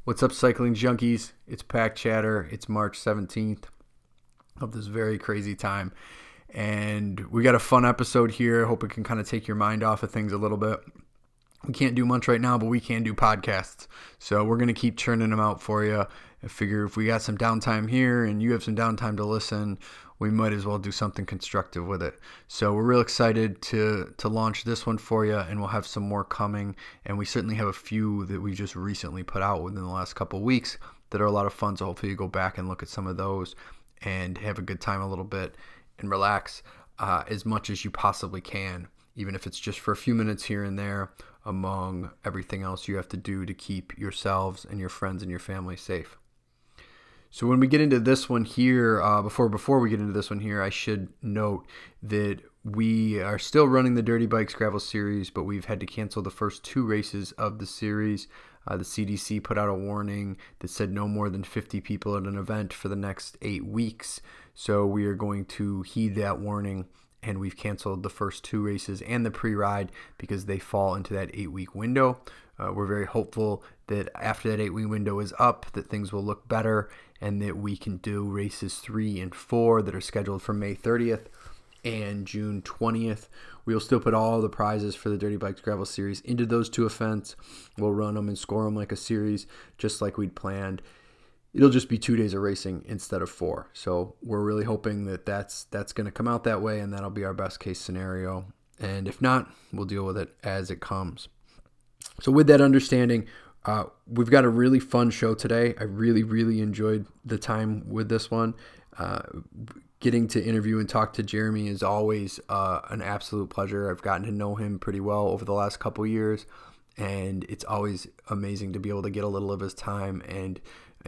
What's up, cycling junkies? It's Pack Chatter. It's March 17th of this very crazy time. And we got a fun episode here. Hope it can kind of take your mind off of things a little bit. We can't do much right now, but we can do podcasts. So we're going to keep churning them out for you. I figure if we got some downtime here and you have some downtime to listen, we might as well do something constructive with it. So we're real excited to launch this one for you, and we'll have some more coming. And we certainly have a few that we just recently put out within the last couple of weeks that are a lot of fun. So hopefully you go back and look at some of those and have a good time a little bit and relax as much as you possibly can, even if it's just for a few minutes here and there among everything else you have to do to keep yourselves and your friends and your family safe. So when we get into this one here, before we get into this one here, I should note that we are still running the Dirty Bikes Gravel Series, but we've had to cancel the first two races of the series. The CDC put out a warning that said no more than 50 people at an event for the next 8 weeks. So we are going to heed that warning, and we've canceled the first two races and the pre-ride because they fall into that 8-week window. We're very hopeful that after that 8-week window is up, that things will look better and that we can do races 3 and 4 that are scheduled for May 30th and June 20th. We'll still put all the prizes for the Dirty Bikes Gravel Series into those two events. We'll run them and score them like a series, just like we'd planned. It'll just be 2 days of racing instead of 4. So we're really hoping that that's going to come out that way, and that'll be our best case scenario. And if not, we'll deal with it as it comes. So with that understanding, we've got a really fun show today. I really enjoyed the time with this one. Getting to interview and talk to Jeremy is always an absolute pleasure. I've gotten to know him pretty well over the last couple years, and it's always amazing to be able to get a little of his time and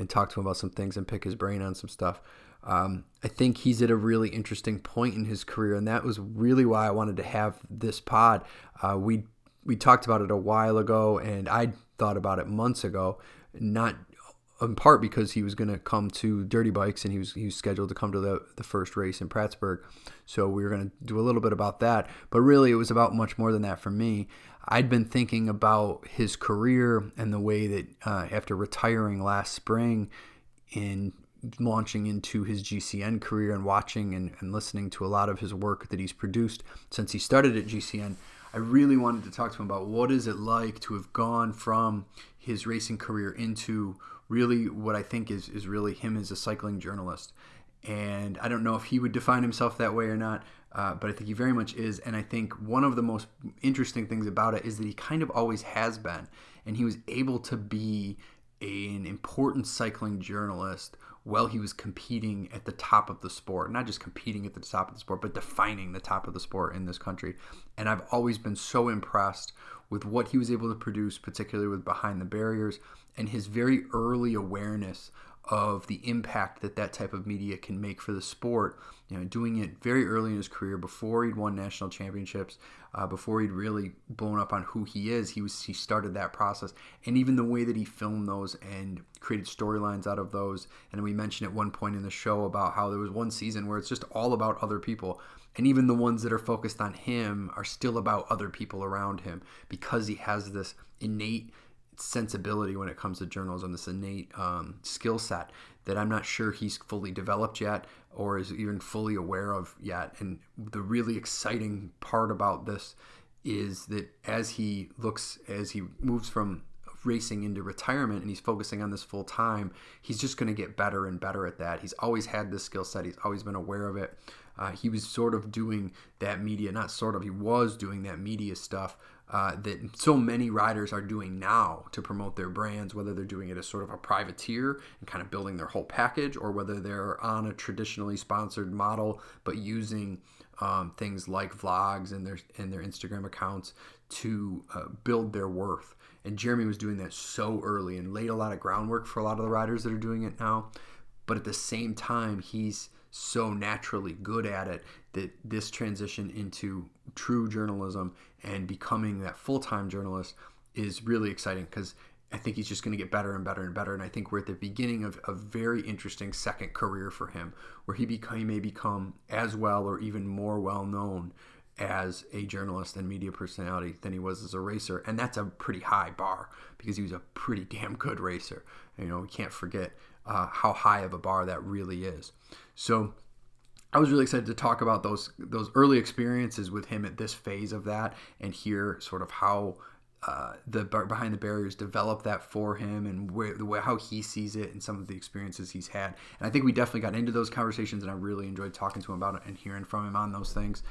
talk to him about some things and pick his brain on some stuff. I think he's at a really interesting point in his career, and that was really why I wanted to have this pod. We talked about it a while ago, and I thought about it months ago, not in part because he was going to come to Dirty Bikes, and he was scheduled to come to the first race in Prattsburgh. So we were going to do a little bit about that, but really it was about much more than that for me. I'd been thinking about his career and the way that after retiring last spring and launching into his GCN career and watching and listening to a lot of his work that he's produced since he started at GCN, I really wanted to talk to him about what is it like to have gone from his racing career into really what I think is really him as a cycling journalist. And I don't know if he would define himself that way or not, but I think he very much is. And I think one of the most interesting things about it is that he kind of always has been. And he was able to be an important cycling journalist while he was competing at the top of the sport. Not just competing at the top of the sport, but defining the top of the sport in this country. And I've always been so impressed with what he was able to produce, particularly with Behind the Barriers, and his very early awareness of the impact that type of media can make for the sport. You know, doing it very early in his career, before he'd won national championships, before he'd really blown up on who he is. He started that process, and even the way that he filmed those and created storylines out of those. And we mentioned at one point in the show about how there was one season where it's just all about other people, and even the ones that are focused on him are still about other people around him, because he has this innate sensibility when it comes to journalism, this innate skill set that I'm not sure he's fully developed yet or is even fully aware of yet. And the really exciting part about this is that as he moves from racing into retirement and he's focusing on this full time, he's just going to get better and better at that. He's always had this skill set. He's always been aware of it. He was sort of doing that media, not sort of, he was doing that media stuff that so many riders are doing now to promote their brands, whether they're doing it as sort of a privateer and kind of building their whole package, or whether they're on a traditionally sponsored model but using things like vlogs and their Instagram accounts to build their worth. And Jeremy was doing that so early and laid a lot of groundwork for a lot of the riders that are doing it now. But at the same time, he's so naturally good at it that this transition into true journalism and becoming that full-time journalist is really exciting, because I think he's just going to get better and better and better. And I think we're at the beginning of a very interesting second career for him, where he may become as well or even more well-known as a journalist and media personality than he was as a racer. And that's a pretty high bar because he was a pretty damn good racer. You know, we can't forget how high of a bar that really is. So I was really excited to talk about those early experiences with him at this phase of that and hear sort of how the Behind the Barriers developed that for him and how he sees it and some of the experiences he's had. And I think we definitely got into those conversations, and I really enjoyed talking to him about it and hearing from him on those things.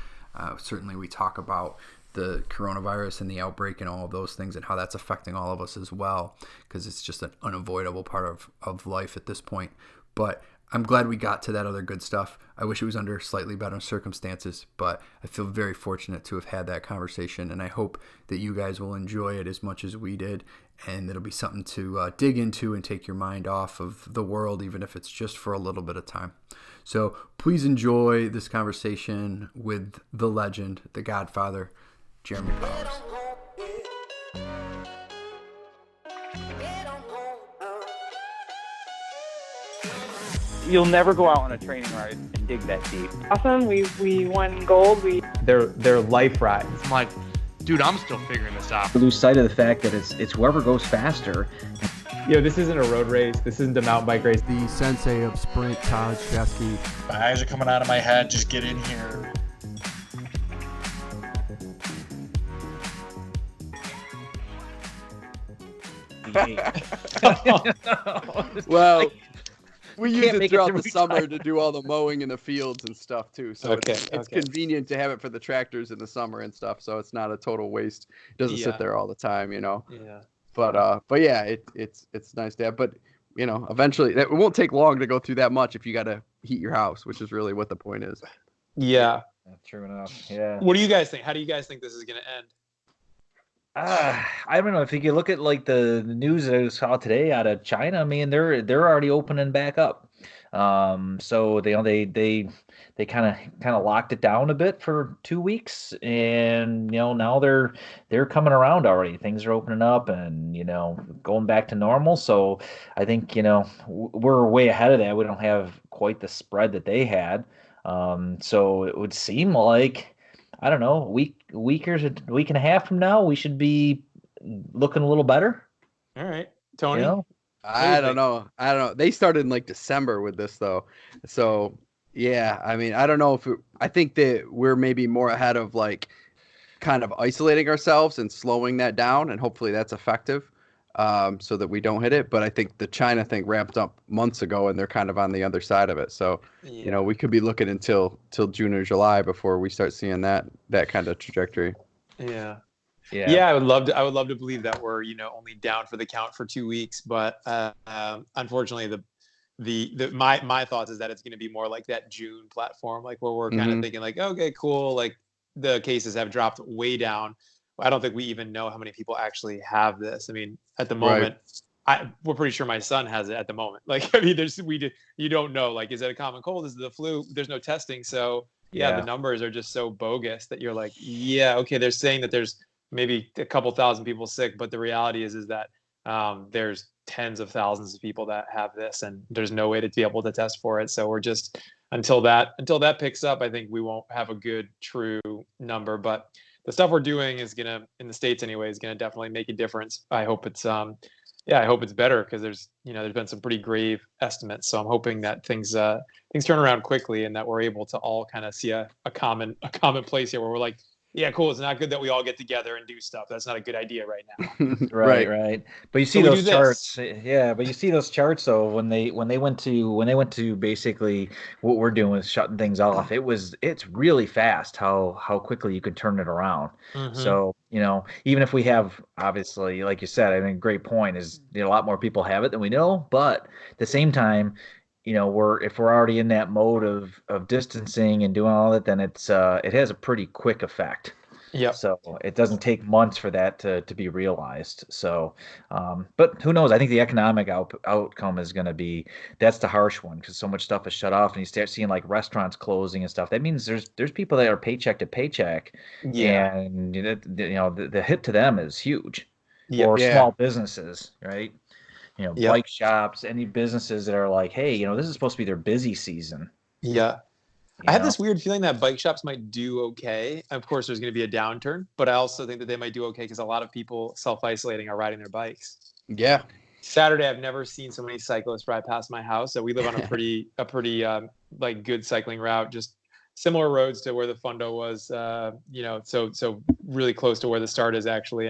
Certainly we talk about the coronavirus and the outbreak and all of those things and how that's affecting all of us as well, because it's just an unavoidable part of life at this point. But I'm glad we got to that other good stuff. I wish it was under slightly better circumstances, but I feel very fortunate to have had that conversation, and I hope that you guys will enjoy it as much as we did, and it'll be something to dig into and take your mind off of the world, even if it's just for a little bit of time. So please enjoy this conversation with the legend, the Godfather, Jeremy Powers. You'll never go out on a training ride and dig that deep. Awesome. We won gold. They're life rides. I'm like, dude, I'm still figuring this out. Lose sight of the fact that it's whoever goes faster. You know, this isn't a road race. This isn't a mountain bike race. The sensei of sprint, Todd Chesky. My eyes are coming out of my head. Just get in here. Well, we use it throughout the summer to do all the mowing in the fields and stuff too. So it's convenient to have it for the tractors in the summer and stuff. So it's not a total waste. It doesn't sit there all the time, you know. Yeah. But yeah, it's nice to have. But you know, eventually it won't take long to go through that much if you got to heat your house, which is really what the point is. Yeah. True enough. Yeah. What do you guys think? How do you guys think this is going to end? I don't know. If you look at like the news that I saw today out of China, I mean they're already opening back up. So they kind of locked it down a bit for 2 weeks, and now they're coming around already. Things are opening up and going back to normal. So I think we're way ahead of that. We don't have quite the spread that they had. So it would seem like, I don't know, a week and a half from now, we should be looking a little better. All right, Tony. I don't know. They started in like December with this though. So yeah, I mean, I don't know I think that we're maybe more ahead of like kind of isolating ourselves and slowing that down, and hopefully that's effective. So that we don't hit it. But I think the China thing ramped up months ago, and they're kind of on the other side of it. So, we could be looking until June or July before we start seeing that kind of trajectory. Yeah. I would love to believe that we're only down for the count for 2 weeks, but unfortunately, my thoughts is that it's going to be more like that June platform, like where we're kind of thinking like, okay, cool, like the cases have dropped way down. I don't think we even know how many people actually have this. I mean, at the moment, we're pretty sure my son has it at the moment. Like, I mean, you don't know. Like, is it a common cold? Is it the flu? There's no testing. So, the numbers are just so bogus that you're like, okay, they're saying that there's maybe a couple thousand people sick, but the reality is that there's tens of thousands of people that have this, and there's no way to be able to test for it. So we're just until that picks up, I think we won't have a good true number, but the stuff we're doing is gonna, in the States anyway, is gonna definitely make a difference. I hope it's I hope it's better, because there's been some pretty grave estimates. So I'm hoping that things turn around quickly, and that we're able to all kind of see a common place here, where we're like, yeah, cool. It's not good that we all get together and do stuff. That's not a good idea right now. Right. But you see those charts. Yeah, but you see those charts though, when they went to basically what we're doing is shutting things off. It's really fast how quickly you could turn it around. Mm-hmm. So, even if we have, obviously, like you said, I think great point is a lot more people have it than we know, but at the same time, if we're already in that mode of distancing and doing all that, then it has a pretty quick effect. Yeah. So it doesn't take months for that to be realized. So, but who knows? I think the economic outcome is going to be, that's the harsh one, because so much stuff is shut off, and you start seeing like restaurants closing and stuff. That means there's people that are paycheck to paycheck, and the hit to them is huge. Or small businesses, right? Bike shops, any businesses that are like, hey, this is supposed to be their busy season. Yeah. I have this weird feeling that bike shops might do okay. Of course, there's going to be a downturn, but I also think that they might do okay because a lot of people self-isolating are riding their bikes. Yeah. Saturday, I've never seen so many cyclists ride past my house. So we live on a pretty like good cycling route, just similar roads to where the Fundo was, so really close to where the start is actually.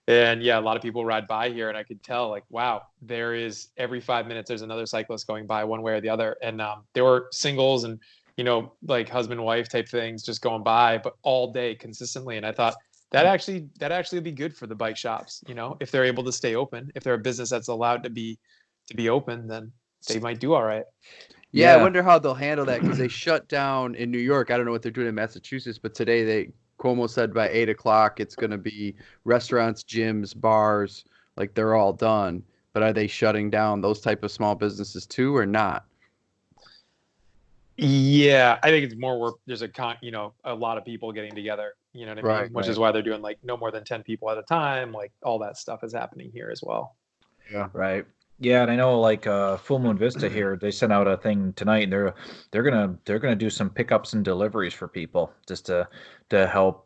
And yeah, a lot of people ride by here, and I could tell, like, wow, there is every 5 minutes there's another cyclist going by one way or the other. And there were singles and like husband wife type things just going by, but all day consistently. And I thought that actually would be good for the bike shops. If they're able to stay open, if they're a business that's allowed to be open, then they might do all right. Yeah, I wonder how they'll handle that because they shut down in New York. I don't know what they're doing in Massachusetts, but today Cuomo said by 8:00 it's going to be restaurants, gyms, bars, like they're all done. But are they shutting down those type of small businesses too, or not? Yeah, I think it's more where there's a lot of people getting together. You know what I mean? Which is why they're doing like no more than 10 people at a time. Like all that stuff is happening here as well. Yeah. Right. Yeah, and I know like Full Moon Vista here, they sent out a thing tonight, and they're gonna do some pickups and deliveries for people just to help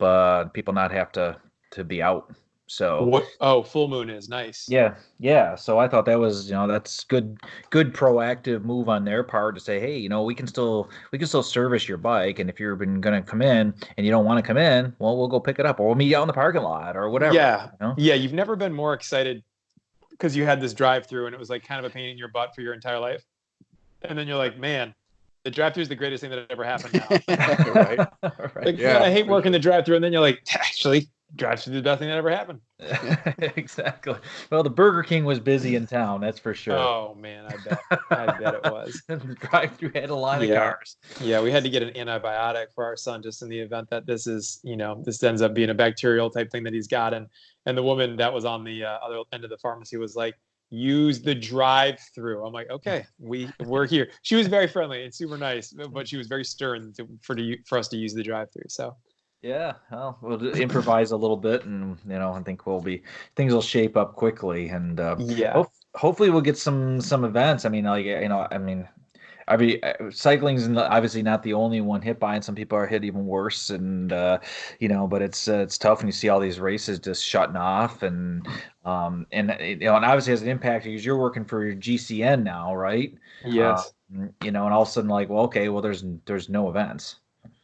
people not have to be out. So Full Moon is nice. Yeah. So I thought that was that's good proactive move on their part to say, hey, we can still service your bike, and if you've been gonna come in and you don't want to come in, well, we'll go pick it up, or we'll meet you out in the parking lot or whatever. Yeah, yeah. You've never been more excited because you had this drive-through and it was like kind of a pain in your butt for your entire life. And then you're like, man, the drive-through is the greatest thing that ever happened now. Right? Like, man, I hate working the drive-through. And then you're like, actually, drive-through is the best thing that ever happened. Exactly. Well, the Burger King was busy in town, that's for sure. Oh, man, I bet it was. The drive-through had a line of cars. Yeah, we had to get an antibiotic for our son just in the event that this ends up being a bacterial type thing that he's got. And the woman that was on the other end of the pharmacy was like, use the drive-through. I'm like, okay, we're here. She was very friendly and super nice, but she was very stern for us to use the drive-through. So yeah, well, we'll improvise a little bit, and I think things will shape up quickly, and hopefully we'll get some events. I mean, cycling's obviously not the only one hit by, and some people are hit even worse. And but it's tough when you see all these races just shutting off, and obviously has an impact because you're working for your GCN now, right? Yes. And all of a sudden, like, well, okay, well, there's no events.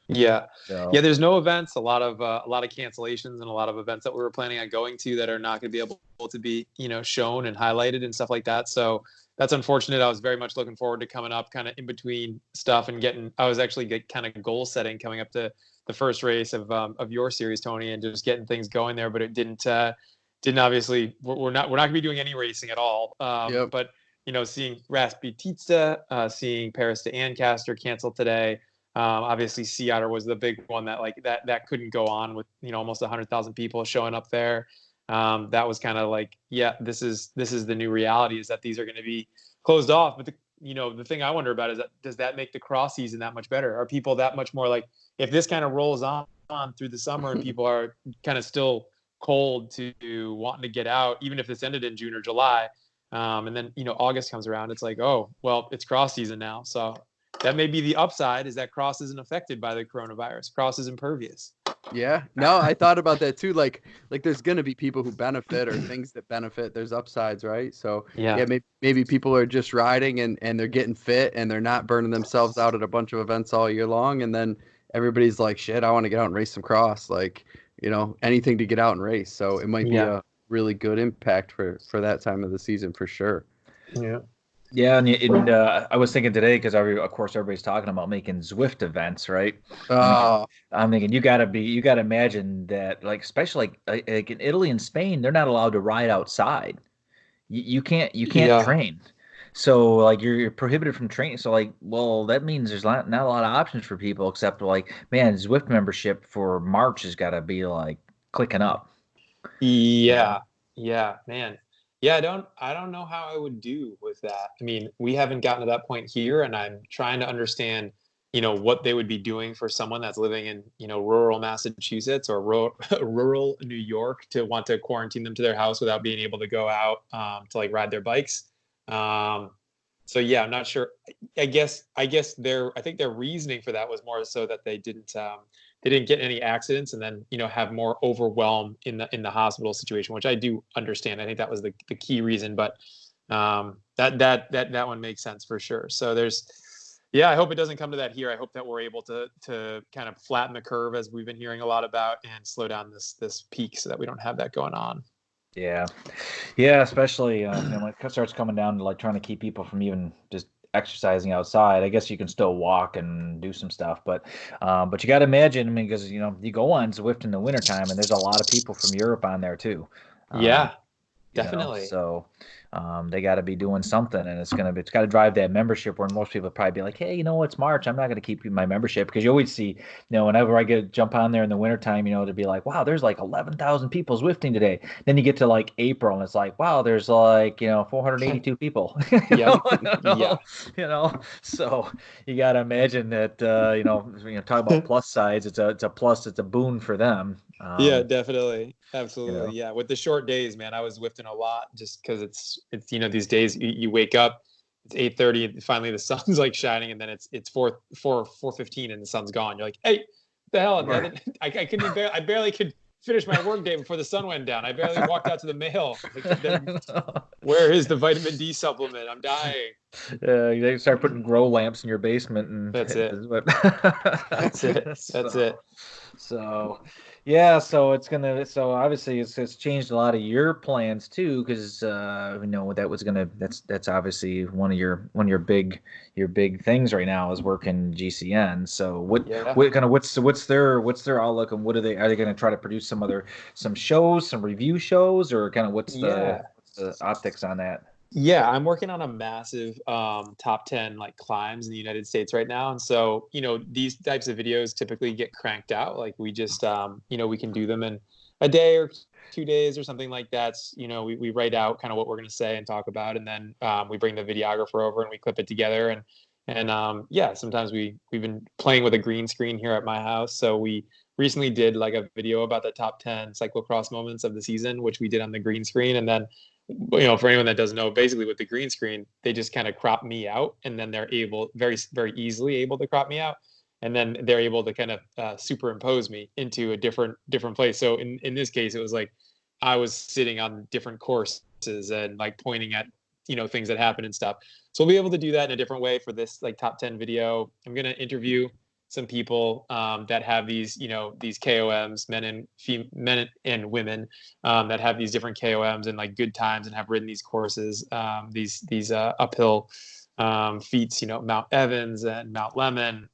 Yeah. So. Yeah, there's no events. A lot of cancellations, and a lot of events that we were planning on going to that are not going to be able to be shown and highlighted and stuff like that. So that's unfortunate. I was very much looking forward to coming up kind of in between stuff and I was actually kind of goal setting coming up to the first race of your series, Tony, and just getting things going there. But it didn't obviously, we're not going to be doing any racing at all. But, seeing Rasputitsa, seeing Paris to Ancaster canceled today. Obviously Sea Otter was the big one that couldn't go on with, almost 100,000 people showing up there. That was kind of like, yeah, this is the new reality, is that these are going to be closed off. But the thing I wonder about is that, does that make the cross season that much better? Are people that much more like, if this kind of rolls on through the summer and people are kind of still cold to wanting to get out, even if this ended in June or July, and then August comes around, it's like, oh, well, it's cross season now. So that may be the upside, is that cross isn't affected by the coronavirus. Cross is impervious. Yeah, no, I thought about that too. Like there's going to be people who benefit or things that benefit. There's upsides, right? So yeah, maybe people are just riding and they're getting fit and they're not burning themselves out at a bunch of events all year long. And then everybody's like, shit, I want to get out and race some cross. Like, anything to get out and race. So it might be a really good impact for that time of the season for sure. Yeah. Yeah, and I was thinking today, because of course everybody's talking about making Zwift events, right? I'm thinking you got to imagine that, like, especially like in Italy and Spain, they're not allowed to ride outside. You can't train, so like you're prohibited from training. So like, well, that means there's not a lot of options for people, except like, man, Zwift membership for March has got to be like clicking up. Yeah, man. Yeah, I don't know how I would do with that. I mean, we haven't gotten to that point here, and I'm trying to understand, what they would be doing for someone that's living in, rural Massachusetts or rural New York to want to quarantine them to their house without being able to go out to like ride their bikes. So yeah, I'm not sure. I think their reasoning for that was more so that they didn't get any accidents and then have more overwhelm in the hospital situation, which I do understand. I think that was the key reason, but that one makes sense for sure. So I hope it doesn't come to that here. I hope that we're able to kind of flatten the curve, as we've been hearing a lot about, and slow down this peak so that we don't have that going on. Yeah, especially when it starts coming down to like trying to keep people from even just exercising outside. I guess you can still walk and do some stuff, but you got to imagine. I mean, because you go on Zwift in the wintertime, and there's a lot of people from Europe on there too. Yeah, definitely. So they got to be doing something, and it's got to drive that membership. Where most people probably be like, hey, it's March, I'm not going to keep my membership, because you always see, whenever I jump on there in the wintertime, to be like, wow, there's like 11,000 people Zwifting today. Then you get to like April, and it's like, wow, there's like 482 people. Yeah. So you got to imagine that talk about plus sides. It's a plus. It's a boon for them. Yeah, definitely. Absolutely. Yeah. With the short days, man, I was Zwifting a lot just because it's these days you wake up, it's 8:30, finally the sun's like shining, and then it's 4:15 and the sun's gone. You're like, hey, the hell? Right. I barely could finish my work day before the sun went down. I barely walked out to the mail. Where is the vitamin D supplement? I'm dying. They start putting grow lamps in your basement, and that's it. That's it. That's it. So, yeah, so obviously it's changed a lot of your plans too, because that's obviously one of your big things right now is working GCN. So what's their outlook, and are they going to try to produce some shows, some review shows, or kind of what's the optics on that? Yeah, I'm working on a massive top 10 like climbs in the United States right now. And so, these types of videos typically get cranked out. Like we just, we can do them in a day or 2 days or something like that. We write out kind of what we're going to say and talk about. And then we bring the videographer over and we clip it together. And sometimes we've been playing with a green screen here at my house. So we recently did like a video about the top 10 cyclocross moments of the season, which we did on the green screen. And then for anyone that doesn't know, basically with the green screen, they just kind of crop me out, and then they're very, very easily able to crop me out. And then they're able to kind of superimpose me into a different place. So in this case, it was like I was sitting on different courses and like pointing at, things that happen and stuff. So we'll be able to do that in a different way for this like top 10 video. I'm going to interview some people that have these KOMs, men and women that have these different KOMs and like good times and have ridden these courses, these uphill feats, Mount Evans and Mount Lemmon,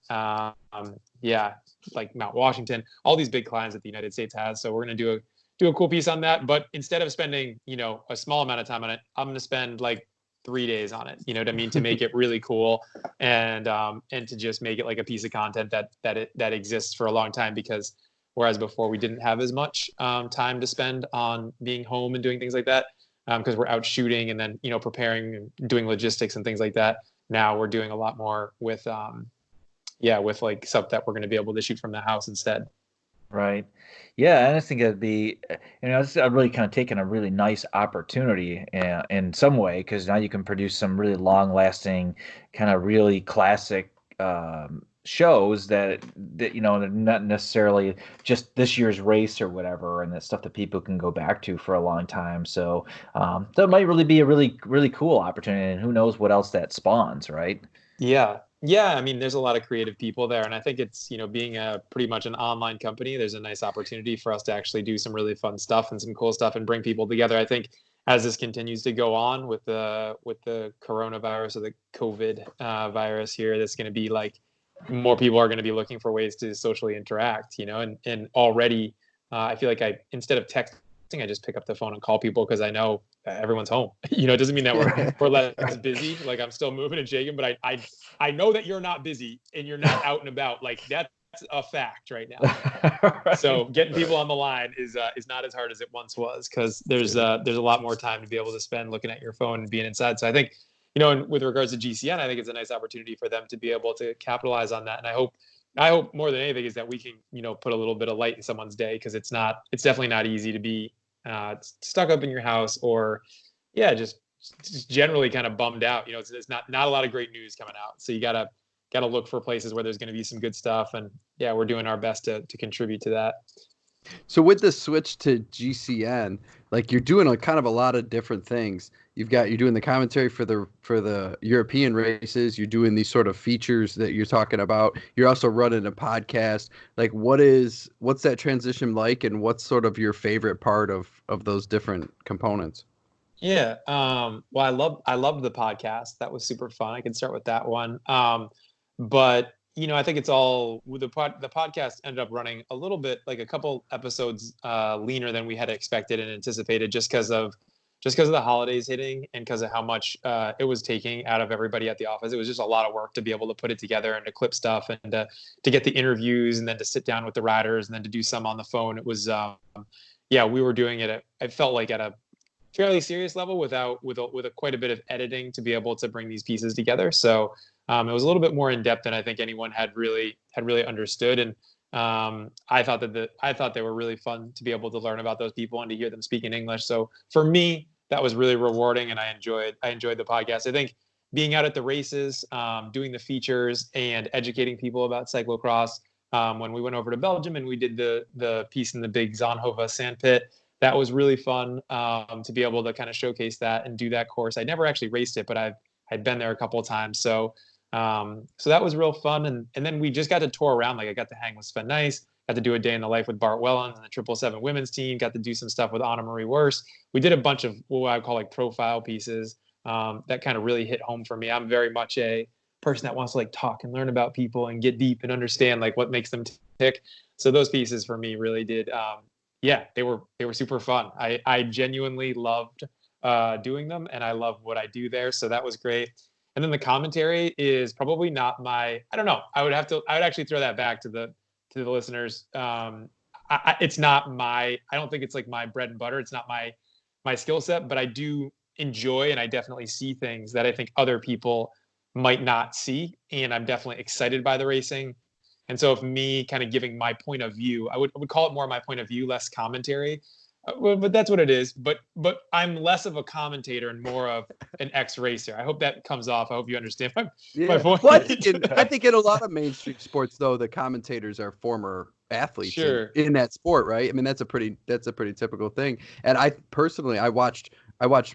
like Mount Washington, all these big climbs that the United States has. So we're going to do a cool piece on that. But instead of spending, a small amount of time on it, I'm going to spend like 3 days on it, to make it really cool and to just make it like a piece of content that exists for a long time, because whereas before we didn't have as much time to spend on being home and doing things like that, because we're out shooting and then preparing and doing logistics and things like that. Now we're doing a lot more with with like stuff that we're going to be able to shoot from the house instead. Right. Yeah, and I think it'd be, it's really kind of taken a really nice opportunity in some way, because now you can produce some really long-lasting, kind of really classic shows that they're not necessarily just this year's race or whatever, and that stuff that people can go back to for a long time. So that might really be a really, really cool opportunity, and who knows what else that spawns, right? Yeah. I mean, there's a lot of creative people there. And I think it's, being pretty much an online company, there's a nice opportunity for us to actually do some really fun stuff and some cool stuff and bring people together. I think as this continues to go on with the coronavirus or the COVID virus here, that's going to be like more people are going to be looking for ways to socially interact, and already I feel like instead of texting, I just pick up the phone and call people because I know everyone's home. It doesn't mean that we're less busy. Like I'm still moving and shaking, but I know that you're not busy and you're not out and about. Like that's a fact right now. Right. So getting people on the line is not as hard as it once was, because there's a lot more time to be able to spend looking at your phone and being inside. So I think, and with regards to GCN, I think it's a nice opportunity for them to be able to capitalize on that. And I hope more than anything is that we can, put a little bit of light in someone's day, because it's definitely not easy to be stuck up in your house or just just generally kind of bummed out. You know, it's not a lot of great news coming out. So you gotta look for places where there's going to be some good stuff. And yeah, we're doing our best to contribute to that. So with the switch to GCN, like you're doing kind of a lot of different things. You're doing the commentary for the European races. You're doing these sort of features that you're talking about. You're also running a podcast. Like what's that transition like, and what's sort of your favorite part of those different components? Yeah. Well, I loved the podcast. That was super fun. I can start with that one. But you know, I think it's all the podcast ended up running a little bit, like a couple episodes leaner than we had expected and anticipated, just because of the holidays hitting and because of how much it was taking out of everybody at the office. It was just a lot of work to be able to put it together and to clip stuff and to get the interviews and then to sit down with the riders and then to do some on the phone. It was we were doing it. I felt like at a fairly serious level with quite a bit of editing to be able to bring these pieces together. So it was a little bit more in depth than I think anyone had really understood. And I thought they were really fun to be able to learn about those people and to hear them speak in English. So for me, that was really rewarding, and I enjoyed the podcast. I think being out at the races, doing the features, and educating people about cyclocross. When we went over to Belgium and we did the piece in the big Zonhoven sand pit, that was really fun to be able to kind of showcase that and do that course. I never actually raced it, but I'd been there a couple of times. So that was real fun. And then we just got to tour around. Like I got to hang with Sven Nice, got to do a day in the life with Bart Wellens and the 777 women's team, got to do some stuff with Anna Marie Wurst. We did a bunch of what I call like profile pieces that kind of really hit home for me. I'm very much a person that wants to like talk and learn about people and get deep and understand like what makes them tick. So those pieces for me really did. They were super fun. I genuinely loved doing them, and I love what I do there. So that was great. And then the commentary is probably not my. I don't know. I would actually throw that back to the listeners. It's not my. I don't think it's like my bread and butter. It's not my skill set, but I do enjoy, and I definitely see things that I think other people might not see, and I'm definitely excited by the racing. And so if me kind of giving my point of view, I would call it more my point of view, less commentary. But that's what it is. But I'm less of a commentator and more of an ex-racer. I hope that comes off. I hope you understand my point. Well, I think in a lot of mainstream sports, though, the commentators are former athletes in that sport, right? I mean, that's a pretty typical thing. And I personally, I watched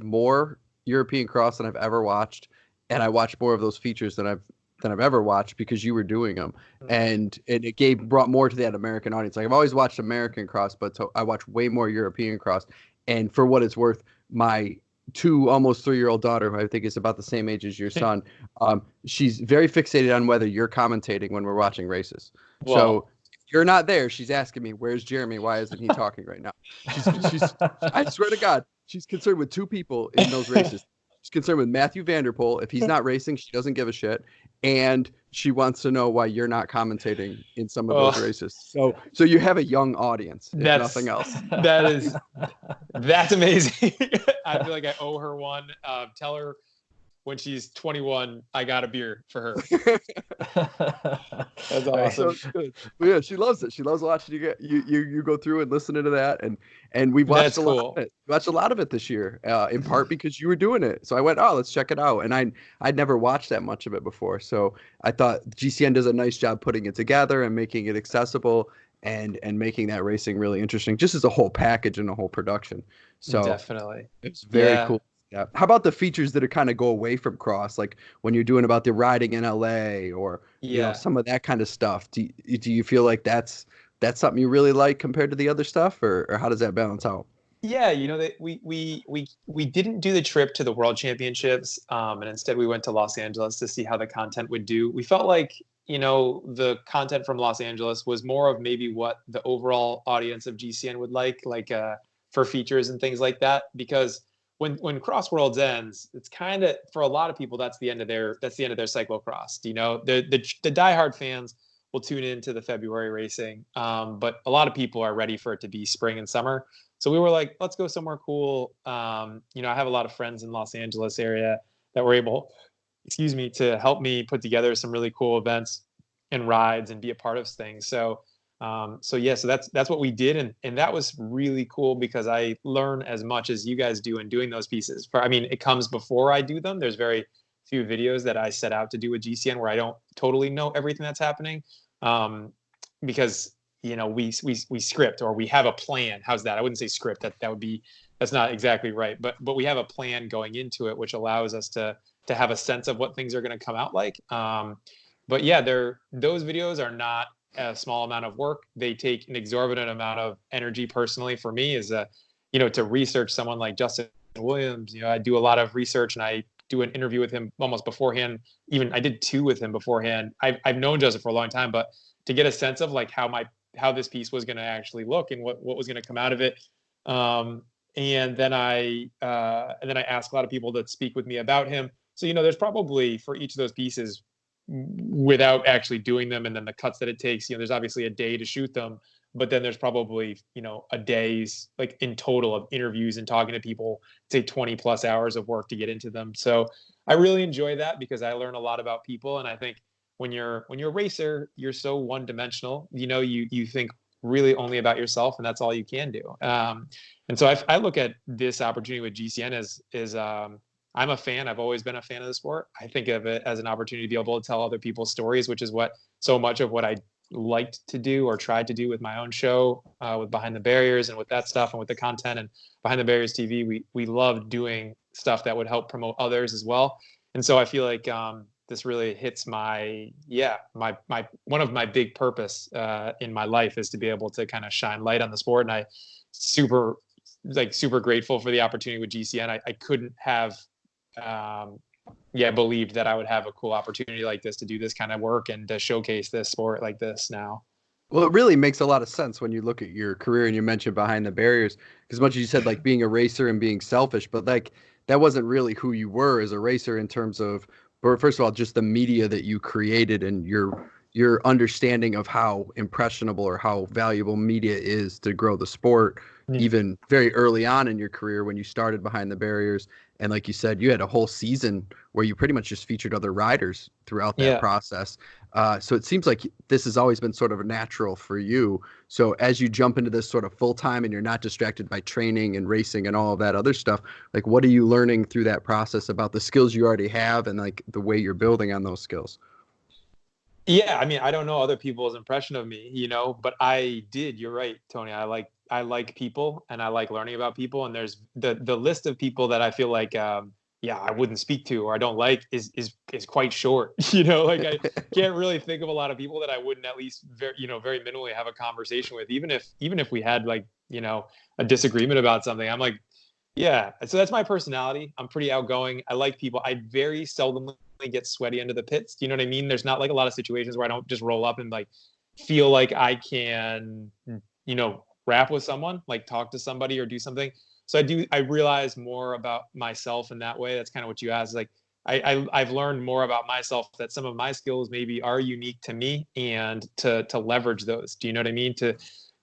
more European cross than I've ever watched, and I watched more of those features than I've ever watched because you were doing them, and it brought more to that American audience. Like I've always watched American cross, but I watch way more European cross. And for what it's worth, my almost 3-year-old daughter, who I think is about the same age as your son, she's very fixated on whether you're commentating when we're watching races. Whoa. So if you're not there, she's asking me, "Where's Jeremy? Why isn't he talking right now?" She's I swear to God, she's concerned with 2 people in those races. She's concerned with Matthew Vanderpool. If he's not racing, she doesn't give a shit. And she wants to know why you're not commentating in some of those races. So you have a young audience, if nothing else. That's amazing. I feel like I owe her one. Tell her when she's 21, I got a beer for her. That's awesome. So good. But yeah, she loves it. She loves watching you go through and listening to that. And we watched lot of it. We watched a lot of it this year, in part because you were doing it. So I went, let's check it out. And I'd never watched that much of it before. So I thought GCN does a nice job putting it together and making it accessible and making that racing really interesting, just as a whole package and a whole production. So definitely, it's very cool. Yeah. How about the features that are kind of go away from cross, like when you're doing about the riding in LA or you know, some of that kind of stuff? Do you feel like that's something you really like compared to the other stuff, or how does that balance out? Yeah, you know, that we didn't do the trip to the World Championships, and instead we went to Los Angeles to see how the content would do. We felt like, you know, the content from Los Angeles was more of maybe what the overall audience of GCN would like for features and things like that, because when Cross Worlds ends, it's kind of, for a lot of people, that's the end of their cyclocross. You know, the diehard fans will tune into the February racing, but a lot of people are ready for it to be spring and summer. So we were like, let's go somewhere cool. You know, I have a lot of friends in Los Angeles area that were able, to help me put together some really cool events and rides and be a part of things. So So that's what we did. And that was really cool because I learn as much as you guys do in doing those pieces. It comes before I do them. There's very few videos that I set out to do with GCN where I don't totally know everything that's happening. Because, we script, or we have a plan. How's that? I wouldn't say script. That's not exactly right. But we have a plan going into it, which allows us to have a sense of what things are going to come out like. But yeah, those videos are not a small amount of work. They take an exorbitant amount of energy personally for me to research someone like Justin Williams. I do a lot of research, and I do an interview with him almost beforehand. Even I did 2 with him beforehand. I've known Justin for a long time, but to get a sense of like how this piece was going to actually look and what was going to come out of it. And then I ask a lot of people that speak with me about him. So, there's probably for each of those pieces, without actually doing them, and then the cuts that it takes, there's obviously a day to shoot them, but then there's probably, a day's like in total of interviews and talking to people, say 20 plus hours of work to get into them. So I really enjoy that because I learn a lot about people. And I think when you're a racer, you're so one dimensional, you think really only about yourself, and that's all you can do. And so I look at this opportunity with GCN as I'm a fan. I've always been a fan of the sport. I think of it as an opportunity to be able to tell other people's stories, which is so much of what I liked to do or tried to do with my own show, with Behind the Barriers and with that stuff and with the content and Behind the Barriers TV. We love doing stuff that would help promote others as well. And so I feel like this really hits my one of my big purpose in my life is to be able to kind of shine light on the sport. And I super grateful for the opportunity with GCN. I couldn't have believed that I would have a cool opportunity like this to do this kind of work and to showcase this sport like this now. Well, it really makes a lot of sense when you look at your career and you mentioned Behind the Barriers, because much as you said, like being a racer and being selfish, but like that wasn't really who you were as a racer in terms of, first of all, just the media that you created and your understanding of how impressionable or how valuable media is to grow the sport, even very early on in your career when you started Behind the Barriers. And like you said, you had a whole season where you pretty much just featured other riders throughout that process. So it seems like this has always been sort of natural for you. So as you jump into this sort of full time and you're not distracted by training and racing and all of that other stuff, like what are you learning through that process about the skills you already have and like the way you're building on those skills? Yeah, I don't know other people's impression of me, but I did. You're right, Tony. I like people and I like learning about people. And there's the list of people that I feel like, I wouldn't speak to or I don't like is quite short. Like I can't really think of a lot of people that I wouldn't at least very minimally have a conversation with, even if we had like, a disagreement about something. I'm like, yeah. So that's my personality. I'm pretty outgoing. I like people. I very seldomly get sweaty under the pits. Do you know what I mean? There's not like a lot of situations where I don't just roll up and like feel like I can, rap with someone, like talk to somebody or do something. So I realize more about myself in that way. That's kind of what you asked. Like I've learned more about myself, that some of my skills maybe are unique to me, and to leverage those. Do you know what I mean?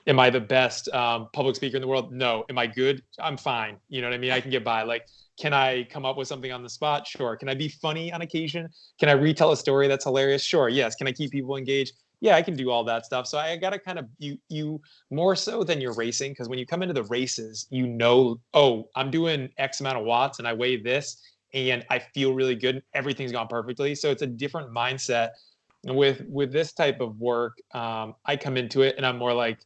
Am I the best public speaker in the world? No. Am I good? I'm fine. You know what I mean? I can get by. Like, can I come up with something on the spot? Sure. Can I be funny on occasion? Can I retell a story that's hilarious? Sure. Yes. Can I keep people engaged? Yeah, I can do all that stuff. So I got to kind of, you more so than you're racing, because when you come into the races, oh, I'm doing X amount of watts and I weigh this and I feel really good. Everything's gone perfectly. So it's a different mindset. With this type of work, I come into it and I'm more like,